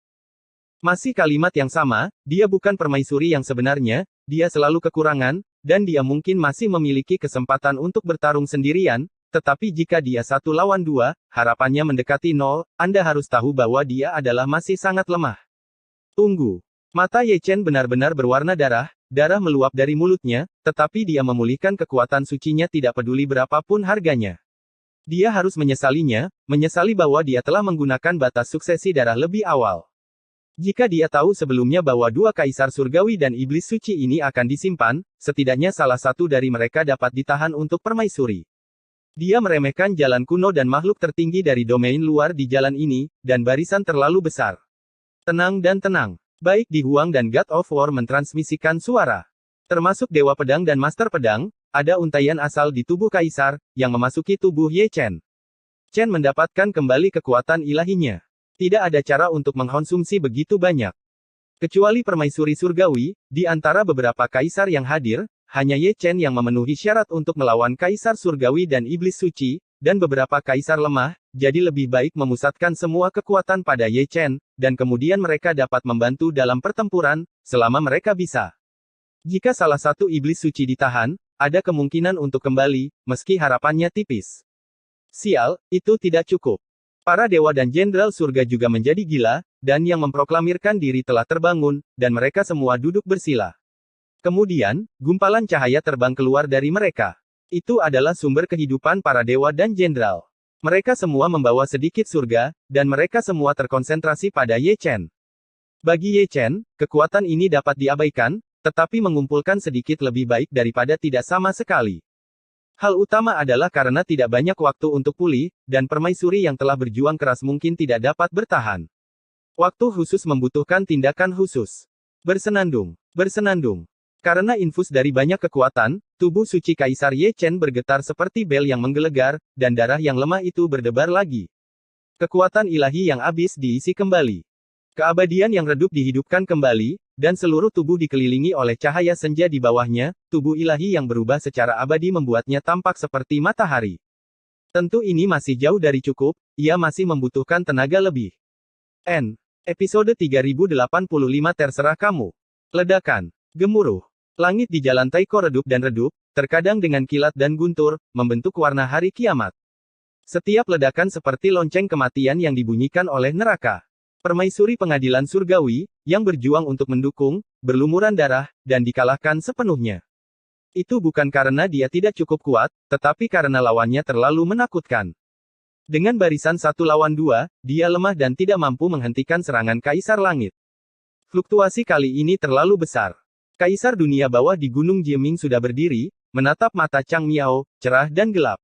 Masih kalimat yang sama, dia bukan permaisuri yang sebenarnya, dia selalu kekurangan, dan dia mungkin masih memiliki kesempatan untuk bertarung sendirian, tetapi jika dia 1 lawan 2, harapannya mendekati 0, Anda harus tahu bahwa dia adalah masih sangat lemah. Tunggu. Mata Ye Chen benar-benar berwarna darah, darah meluap dari mulutnya, tetapi dia memulihkan kekuatan sucinya tidak peduli berapapun harganya. Dia harus menyesalinya, menyesali bahwa dia telah menggunakan batas suksesi darah lebih awal. Jika dia tahu sebelumnya bahwa 2 kaisar surgawi dan iblis suci ini akan disimpan, setidaknya salah satu dari mereka dapat ditahan untuk permaisuri. Dia meremehkan jalan kuno dan makhluk tertinggi dari domain luar di jalan ini, dan barisan terlalu besar. Tenang dan tenang. Baik di Huang dan God of War mentransmisikan suara. Termasuk Dewa Pedang dan Master Pedang, ada untaian asal di tubuh Kaisar, yang memasuki tubuh Ye Chen. Chen mendapatkan kembali kekuatan ilahinya. Tidak ada cara untuk mengkonsumsi begitu banyak. Kecuali permaisuri surgawi, di antara beberapa kaisar yang hadir, hanya Ye Chen yang memenuhi syarat untuk melawan kaisar surgawi dan iblis suci, dan beberapa kaisar lemah, jadi lebih baik memusatkan semua kekuatan pada Ye Chen, dan kemudian mereka dapat membantu dalam pertempuran, selama mereka bisa. Jika salah satu iblis suci ditahan, ada kemungkinan untuk kembali, meski harapannya tipis. Sial, itu tidak cukup. Para dewa dan jenderal surga juga menjadi gila, dan yang memproklamirkan diri telah terbangun, dan mereka semua duduk bersila. Kemudian, gumpalan cahaya terbang keluar dari mereka. Itu adalah sumber kehidupan para dewa dan jenderal. Mereka semua membawa sedikit surga, dan mereka semua terkonsentrasi pada Ye Chen. Bagi Ye Chen, kekuatan ini dapat diabaikan, tetapi mengumpulkan sedikit lebih baik daripada tidak sama sekali. Hal utama adalah karena tidak banyak waktu untuk pulih, dan permaisuri yang telah berjuang keras mungkin tidak dapat bertahan. Waktu khusus membutuhkan tindakan khusus. Bersenandung. Bersenandung. Karena infus dari banyak kekuatan, tubuh suci Kaisar Ye Chen bergetar seperti bel yang menggelegar, dan darah yang lemah itu berdebar lagi. Kekuatan ilahi yang habis diisi kembali. Keabadian yang redup dihidupkan kembali, dan seluruh tubuh dikelilingi oleh cahaya senja di bawahnya, tubuh ilahi yang berubah secara abadi membuatnya tampak seperti matahari. Tentu ini masih jauh dari cukup, ia masih membutuhkan tenaga lebih. Episode 3085 terserah kamu. Ledakan. Gemuruh. Langit di jalan Taiko redup dan redup, terkadang dengan kilat dan guntur, membentuk warna hari kiamat. Setiap ledakan seperti lonceng kematian yang dibunyikan oleh neraka. Permaisuri pengadilan surgawi, yang berjuang untuk mendukung, berlumuran darah, dan dikalahkan sepenuhnya. Itu bukan karena dia tidak cukup kuat, tetapi karena lawannya terlalu menakutkan. Dengan barisan 1 lawan 2, dia lemah dan tidak mampu menghentikan serangan Kaisar Langit. Fluktuasi kali ini terlalu besar. Kaisar dunia bawah di Gunung Jieming sudah berdiri, menatap mata Chang Miao, cerah dan gelap.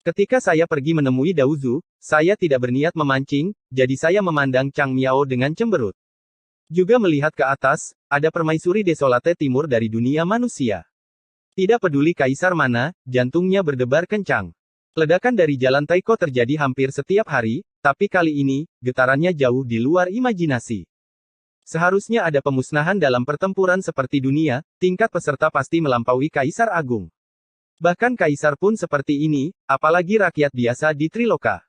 Ketika saya pergi menemui Daozu, saya tidak berniat memancing, jadi saya memandang Chang Miao dengan cemberut. Juga melihat ke atas, ada permaisuri desolate timur dari dunia manusia. Tidak peduli kaisar mana, jantungnya berdebar kencang. Ledakan dari jalan Taiko terjadi hampir setiap hari, tapi kali ini, getarannya jauh di luar imajinasi. Seharusnya ada pemusnahan dalam pertempuran seperti dunia, tingkat peserta pasti melampaui Kaisar Agung. Bahkan Kaisar pun seperti ini, apalagi rakyat biasa di Triloka.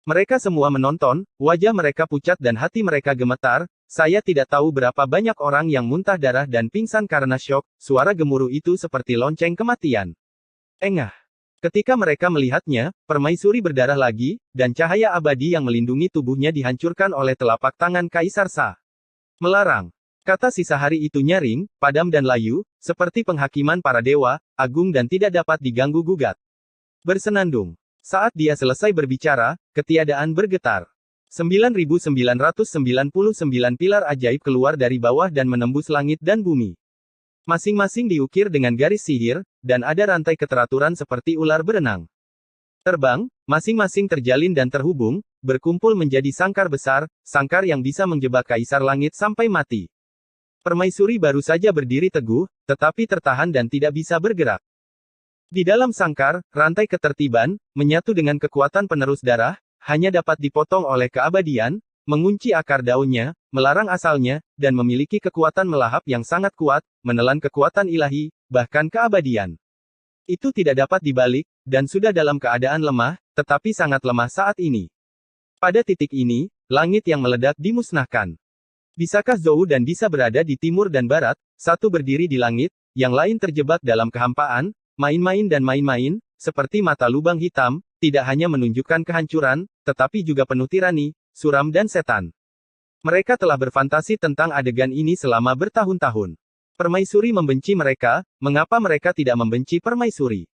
Mereka semua menonton, wajah mereka pucat dan hati mereka gemetar, saya tidak tahu berapa banyak orang yang muntah darah dan pingsan karena syok, suara gemuruh itu seperti lonceng kematian. Engah. Ketika mereka melihatnya, permaisuri berdarah lagi, dan cahaya abadi yang melindungi tubuhnya dihancurkan oleh telapak tangan Kaisar Sa. Melarang. Kata sisa hari itu nyaring, padam dan layu, seperti penghakiman para dewa, agung dan tidak dapat diganggu-gugat. Bersenandung. Saat dia selesai berbicara, ketiadaan bergetar. 9.999 pilar ajaib keluar dari bawah dan menembus langit dan bumi. Masing-masing diukir dengan garis sihir, dan ada rantai keteraturan seperti ular berenang. Terbang, masing-masing terjalin dan terhubung, berkumpul menjadi sangkar besar, sangkar yang bisa menjebak Kaisar Langit sampai mati. Permaisuri baru saja berdiri teguh, tetapi tertahan dan tidak bisa bergerak. Di dalam sangkar, rantai ketertiban, menyatu dengan kekuatan penerus darah, hanya dapat dipotong oleh keabadian, mengunci akar daunnya, melarang asalnya, dan memiliki kekuatan melahap yang sangat kuat, menelan kekuatan ilahi, bahkan keabadian. Itu tidak dapat dibalik, dan sudah dalam keadaan lemah, tetapi sangat lemah saat ini. Pada titik ini, langit yang meledak dimusnahkan. Bisakah Zhou dan Disa berada di timur dan barat, satu berdiri di langit, yang lain terjebak dalam kehampaan, main-main dan main-main, seperti mata lubang hitam, tidak hanya menunjukkan kehancuran, tetapi juga penuh tirani, suram dan setan. Mereka telah berfantasi tentang adegan ini selama bertahun-tahun. Permaisuri membenci mereka, mengapa mereka tidak membenci permaisuri?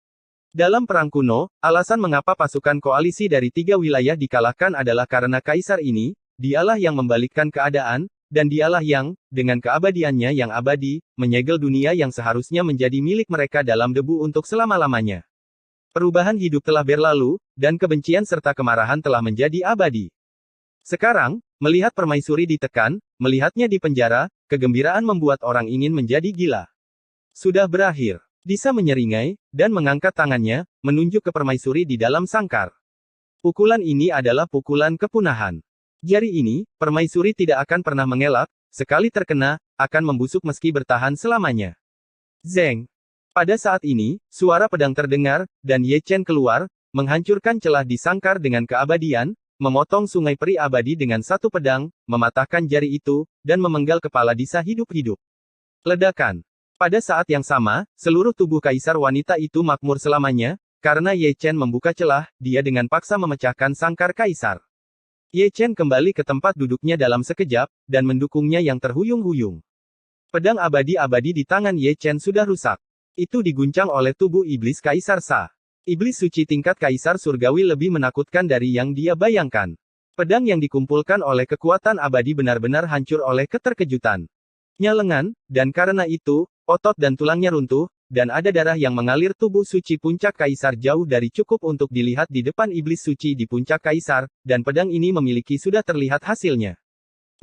Dalam perang kuno, alasan mengapa pasukan koalisi dari 3 wilayah dikalahkan adalah karena kaisar ini, dialah yang membalikkan keadaan, dan dialah yang, dengan keabadiannya yang abadi, menyegel dunia yang seharusnya menjadi milik mereka dalam debu untuk selama-lamanya. Perubahan hidup telah berlalu, dan kebencian serta kemarahan telah menjadi abadi. Sekarang, melihat permaisuri ditekan, melihatnya di penjara, kegembiraan membuat orang ingin menjadi gila. Sudah berakhir. Disa menyeringai, dan mengangkat tangannya, menunjuk ke permaisuri di dalam sangkar. Pukulan ini adalah pukulan kepunahan. Jari ini, permaisuri tidak akan pernah mengelak, sekali terkena, akan membusuk meski bertahan selamanya. Zeng. Pada saat ini, suara pedang terdengar, dan Ye Chen keluar, menghancurkan celah di sangkar dengan keabadian, memotong sungai peri abadi dengan satu pedang, mematahkan jari itu, dan memenggal kepala Disa hidup-hidup. Ledakan. Pada saat yang sama, seluruh tubuh kaisar wanita itu makmur selamanya, karena Ye Chen membuka celah, dia dengan paksa memecahkan sangkar kaisar. Ye Chen kembali ke tempat duduknya dalam sekejap, dan mendukungnya yang terhuyung-huyung. Pedang abadi-abadi di tangan Ye Chen sudah rusak. Itu diguncang oleh tubuh iblis Kaisar Sa. Iblis suci tingkat Kaisar Surgawi lebih menakutkan dari yang dia bayangkan. Pedang yang dikumpulkan oleh kekuatan abadi benar-benar hancur oleh keterkejutan. Lengan, dan karena itu, otot dan tulangnya runtuh, dan ada darah yang mengalir tubuh suci puncak Kaisar jauh dari cukup untuk dilihat di depan iblis suci di puncak Kaisar, dan pedang ini memiliki sudah terlihat hasilnya.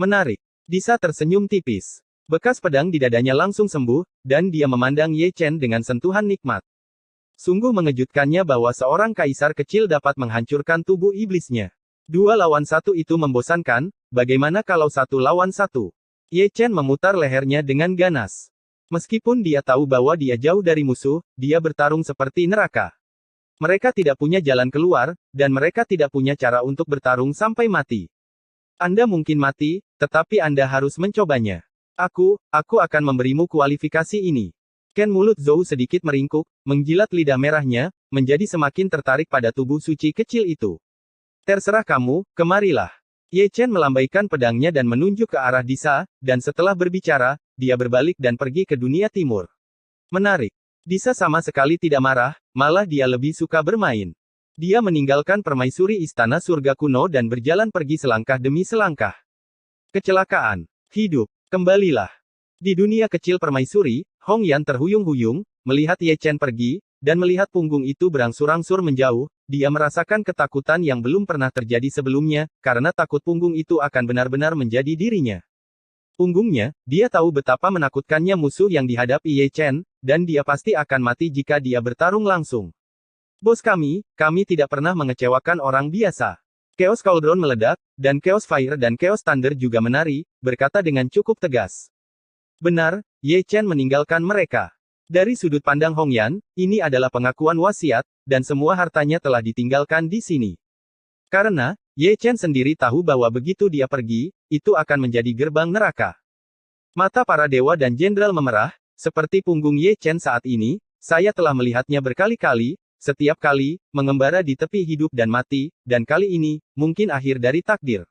Menarik. Disa tersenyum tipis. Bekas pedang di dadanya langsung sembuh, dan dia memandang Ye Chen dengan sentuhan nikmat. Sungguh mengejutkannya bahwa seorang kaisar kecil dapat menghancurkan tubuh iblisnya. 2 lawan 1 itu membosankan, bagaimana kalau 1 lawan 1? Ye Chen memutar lehernya dengan ganas. Meskipun dia tahu bahwa dia jauh dari musuh, dia bertarung seperti neraka. Mereka tidak punya jalan keluar, dan mereka tidak punya cara untuk bertarung sampai mati. Anda mungkin mati, tetapi Anda harus mencobanya. Aku akan memberimu kualifikasi ini. Ken mulut Zhou sedikit meringkuk, menjilat lidah merahnya, menjadi semakin tertarik pada tubuh suci kecil itu. Terserah kamu, kemarilah. Ye Chen melambaikan pedangnya dan menunjuk ke arah Disa, dan setelah berbicara, dia berbalik dan pergi ke dunia timur. Menarik. Disa sama sekali tidak marah, malah dia lebih suka bermain. Dia meninggalkan permaisuri istana surga kuno dan berjalan pergi selangkah demi selangkah. Kecelakaan. Hidup. Kembalilah. Di dunia kecil permaisuri, Hong Yan terhuyung-huyung, melihat Ye Chen pergi, dan melihat punggung itu berangsur-angsur menjauh, dia merasakan ketakutan yang belum pernah terjadi sebelumnya, karena takut punggung itu akan benar-benar menjadi dirinya. Punggungnya, dia tahu betapa menakutkannya musuh yang dihadapi Ye Chen, dan dia pasti akan mati jika dia bertarung langsung. Bos kami tidak pernah mengecewakan orang biasa. Chaos Cauldron meledak, dan Chaos Fire dan Chaos Thunder juga menari, berkata dengan cukup tegas. Benar, Ye Chen meninggalkan mereka. Dari sudut pandang Hong Yan, ini adalah pengakuan wasiat, dan semua hartanya telah ditinggalkan di sini. Karena, Ye Chen sendiri tahu bahwa begitu dia pergi, itu akan menjadi gerbang neraka. Mata para dewa dan jenderal memerah, seperti punggung Ye Chen saat ini, saya telah melihatnya berkali-kali, setiap kali, mengembara di tepi hidup dan mati, dan kali ini, mungkin akhir dari takdir.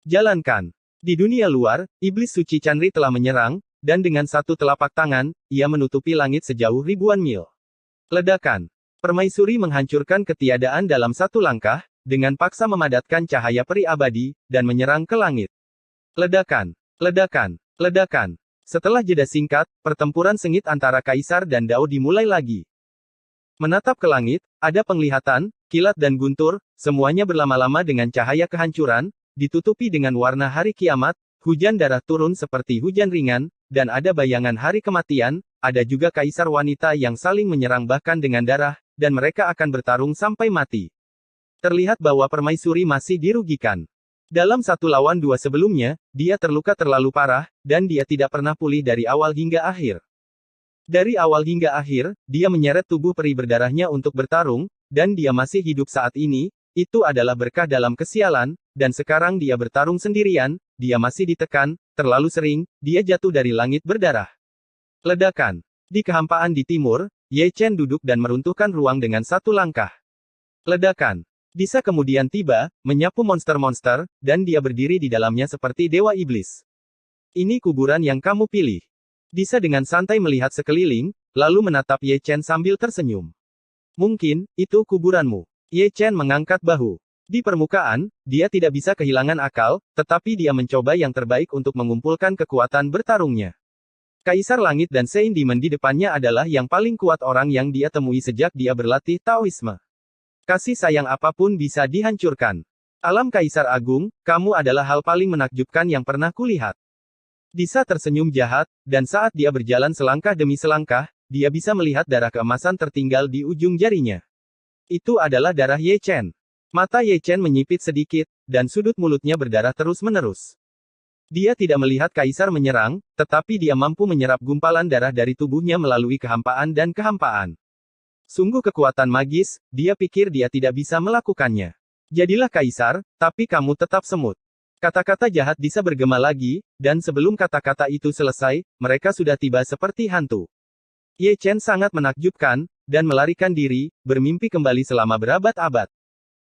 Jalankan. Di dunia luar, iblis suci Chanri telah menyerang, dan dengan satu telapak tangan, ia menutupi langit sejauh ribuan mil. Ledakan. Permaisuri menghancurkan ketiadaan dalam satu langkah, dengan paksa memadatkan cahaya peri abadi, dan menyerang ke langit. Ledakan. Ledakan. Ledakan. Setelah jeda singkat, pertempuran sengit antara Kaisar dan Dao dimulai lagi. Menatap ke langit, ada penglihatan, kilat dan guntur, semuanya berlama-lama dengan cahaya kehancuran, ditutupi dengan warna hari kiamat, hujan darah turun seperti hujan ringan, dan ada bayangan hari kematian, ada juga kaisar wanita yang saling menyerang bahkan dengan darah, dan mereka akan bertarung sampai mati. Terlihat bahwa permaisuri masih dirugikan. Dalam 1 lawan 2 sebelumnya, dia terluka terlalu parah, dan dia tidak pernah pulih dari awal hingga akhir. Dari awal hingga akhir, dia menyeret tubuh peri berdarahnya untuk bertarung, dan dia masih hidup saat ini, itu adalah berkah dalam kesialan, dan sekarang dia bertarung sendirian, dia masih ditekan, terlalu sering, dia jatuh dari langit berdarah. Ledakan. Di kehampaan di timur, Ye Chen duduk dan meruntuhkan ruang dengan 1 langkah. Ledakan. Disa kemudian tiba, menyapu monster-monster, dan dia berdiri di dalamnya seperti dewa iblis. Ini kuburan yang kamu pilih. Disa dengan santai melihat sekeliling, lalu menatap Ye Chen sambil tersenyum. Mungkin, itu kuburanmu. Ye Chen mengangkat bahu. Di permukaan, dia tidak bisa kehilangan akal, tetapi dia mencoba yang terbaik untuk mengumpulkan kekuatan bertarungnya. Kaisar Langit dan Saint Demon di depannya adalah yang paling kuat orang yang dia temui sejak dia berlatih Taoisme. Kasih sayang apapun bisa dihancurkan. Alam Kaisar Agung, kamu adalah hal paling menakjubkan yang pernah kulihat. Disa tersenyum jahat, dan saat dia berjalan selangkah demi selangkah, dia bisa melihat darah keemasan tertinggal di ujung jarinya. Itu adalah darah Ye Chen. Mata Ye Chen menyipit sedikit, dan sudut mulutnya berdarah terus-menerus. Dia tidak melihat kaisar menyerang, tetapi dia mampu menyerap gumpalan darah dari tubuhnya melalui kehampaan dan kehampaan. Sungguh kekuatan magis, dia pikir dia tidak bisa melakukannya. Jadilah kaisar, tapi kamu tetap semut. Kata-kata jahat Disa bergema lagi, dan sebelum kata-kata itu selesai, mereka sudah tiba seperti hantu. Ye Chen sangat menakjubkan, dan melarikan diri, bermimpi kembali selama berabad-abad.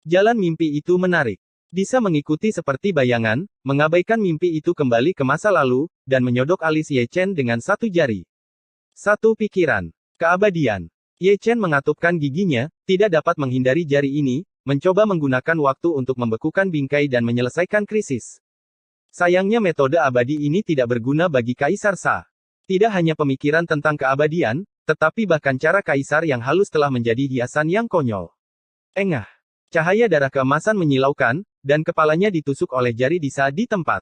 Jalan mimpi itu menarik. Disa mengikuti seperti bayangan, mengabaikan mimpi itu kembali ke masa lalu, dan menyodok alis Ye Chen dengan satu jari. Satu pikiran. Keabadian. Ye Chen mengatupkan giginya, tidak dapat menghindari jari ini, mencoba menggunakan waktu untuk membekukan bingkai dan menyelesaikan krisis. Sayangnya metode abadi ini tidak berguna bagi Kaisar Sa. Tidak hanya pemikiran tentang keabadian, tetapi bahkan cara kaisar yang halus telah menjadi hiasan yang konyol. Engah. Cahaya darah keemasan menyilaukan, dan kepalanya ditusuk oleh jari Disa di tempat.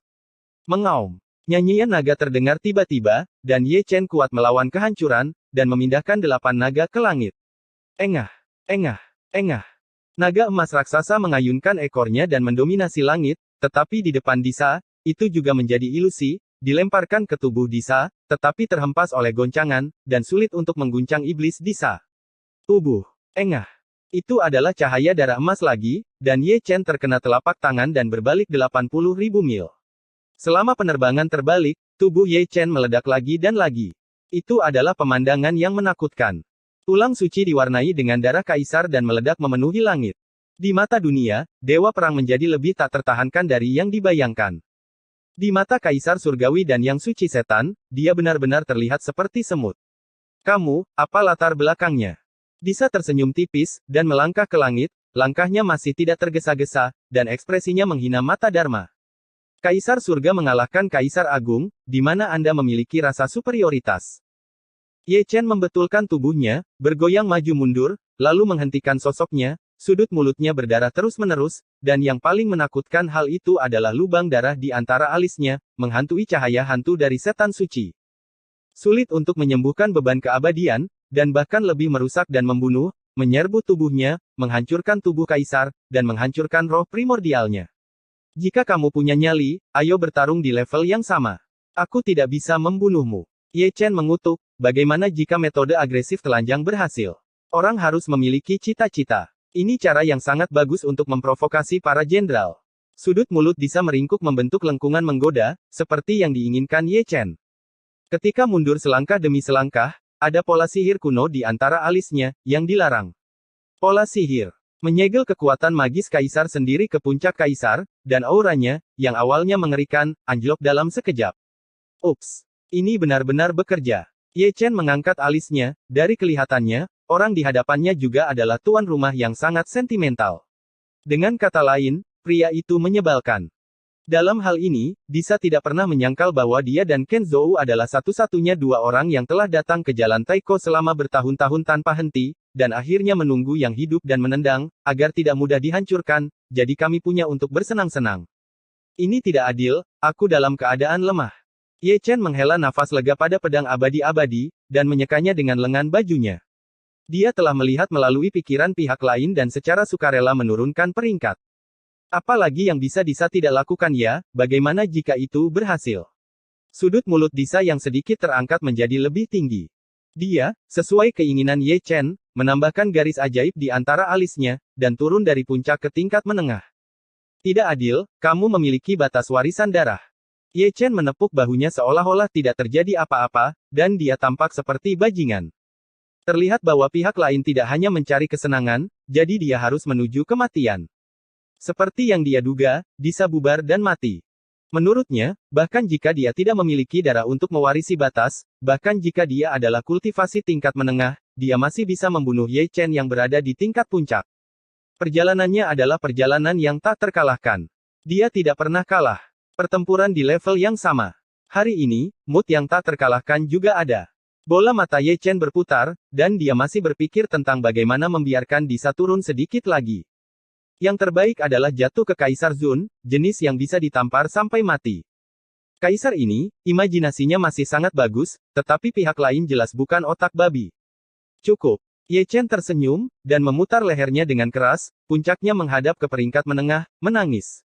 Mengaum. Nyanyian naga terdengar tiba-tiba, dan Ye Chen kuat melawan kehancuran, dan memindahkan 8 naga ke langit. Engah. Engah. Engah. Naga emas raksasa mengayunkan ekornya dan mendominasi langit, tetapi di depan Disa, itu juga menjadi ilusi, dilemparkan ke tubuh Disa, tetapi terhempas oleh goncangan, dan sulit untuk mengguncang iblis Disa. Tubuh. Engah. Itu adalah cahaya darah emas lagi, dan Ye Chen terkena telapak tangan dan berbalik 80.000 mil. Selama penerbangan terbalik, tubuh Ye Chen meledak lagi dan lagi. Itu adalah pemandangan yang menakutkan. Tulang suci diwarnai dengan darah kaisar dan meledak memenuhi langit. Di mata dunia, dewa perang menjadi lebih tak tertahankan dari yang dibayangkan. Di mata kaisar surgawi dan yang suci setan, dia benar-benar terlihat seperti semut. Kamu, apa latar belakangnya? Disa tersenyum tipis, dan melangkah ke langit, langkahnya masih tidak tergesa-gesa, dan ekspresinya menghina mata Dharma. Kaisar surga mengalahkan kaisar agung, di mana Anda memiliki rasa superioritas. Ye Chen membetulkan tubuhnya, bergoyang maju mundur, lalu menghentikan sosoknya, sudut mulutnya berdarah terus-menerus, dan yang paling menakutkan hal itu adalah lubang darah di antara alisnya, menghantui cahaya hantu dari setan suci. Sulit untuk menyembuhkan beban keabadian, dan bahkan lebih merusak dan membunuh, menyerbu tubuhnya, menghancurkan tubuh kaisar, dan menghancurkan roh primordialnya. Jika kamu punya nyali, ayo bertarung di level yang sama. Aku tidak bisa membunuhmu. Ye Chen mengutuk, bagaimana jika metode agresif telanjang berhasil? Orang harus memiliki cita-cita. Ini cara yang sangat bagus untuk memprovokasi para jenderal. Sudut mulut Disa meringkuk membentuk lengkungan menggoda, seperti yang diinginkan Ye Chen. Ketika mundur selangkah demi selangkah, ada pola sihir kuno di antara alisnya, yang dilarang. Pola sihir menyegel kekuatan magis kaisar sendiri ke puncak kaisar, dan auranya, yang awalnya mengerikan, anjlok dalam sekejap. Ups. Ini benar-benar bekerja. Ye Chen mengangkat alisnya, dari kelihatannya, orang di hadapannya juga adalah tuan rumah yang sangat sentimental. Dengan kata lain, pria itu menyebalkan. Dalam hal ini, Disa tidak pernah menyangkal bahwa dia dan Ken Zhou adalah satu-satunya dua orang yang telah datang ke Jalan Taiko selama bertahun-tahun tanpa henti, dan akhirnya menunggu yang hidup dan menendang, agar tidak mudah dihancurkan, jadi kami punya untuk bersenang-senang. Ini tidak adil, aku dalam keadaan lemah. Ye Chen menghela nafas lega pada pedang abadi-abadi, dan menyekanya dengan lengan bajunya. Dia telah melihat melalui pikiran pihak lain dan secara sukarela menurunkan peringkat. Apalagi yang bisa Disa tidak lakukan ya, bagaimana jika itu berhasil? Sudut mulut Disa yang sedikit terangkat menjadi lebih tinggi. Dia, sesuai keinginan Ye Chen, menambahkan garis ajaib di antara alisnya, dan turun dari puncak ke tingkat menengah. Tidak adil, kamu memiliki batas warisan darah. Ye Chen menepuk bahunya seolah-olah tidak terjadi apa-apa, dan dia tampak seperti bajingan. Terlihat bahwa pihak lain tidak hanya mencari kesenangan, jadi dia harus menuju kematian. Seperti yang dia duga, Disa bubar dan mati. Menurutnya, bahkan jika dia tidak memiliki darah untuk mewarisi batas, bahkan jika dia adalah kultivasi tingkat menengah, dia masih bisa membunuh Ye Chen yang berada di tingkat puncak. Perjalanannya adalah perjalanan yang tak terkalahkan. Dia tidak pernah kalah. Pertempuran di level yang sama. Hari ini, mood yang tak terkalahkan juga ada. Bola mata Ye Chen berputar, dan dia masih berpikir tentang bagaimana membiarkan Disa turun sedikit lagi. Yang terbaik adalah jatuh ke Kaisar Zun, jenis yang bisa ditampar sampai mati. Kaisar ini, imajinasinya masih sangat bagus, tetapi pihak lain jelas bukan otak babi. Cukup. Ye Chen tersenyum, dan memutar lehernya dengan keras, puncaknya menghadap ke peringkat menengah, menangis.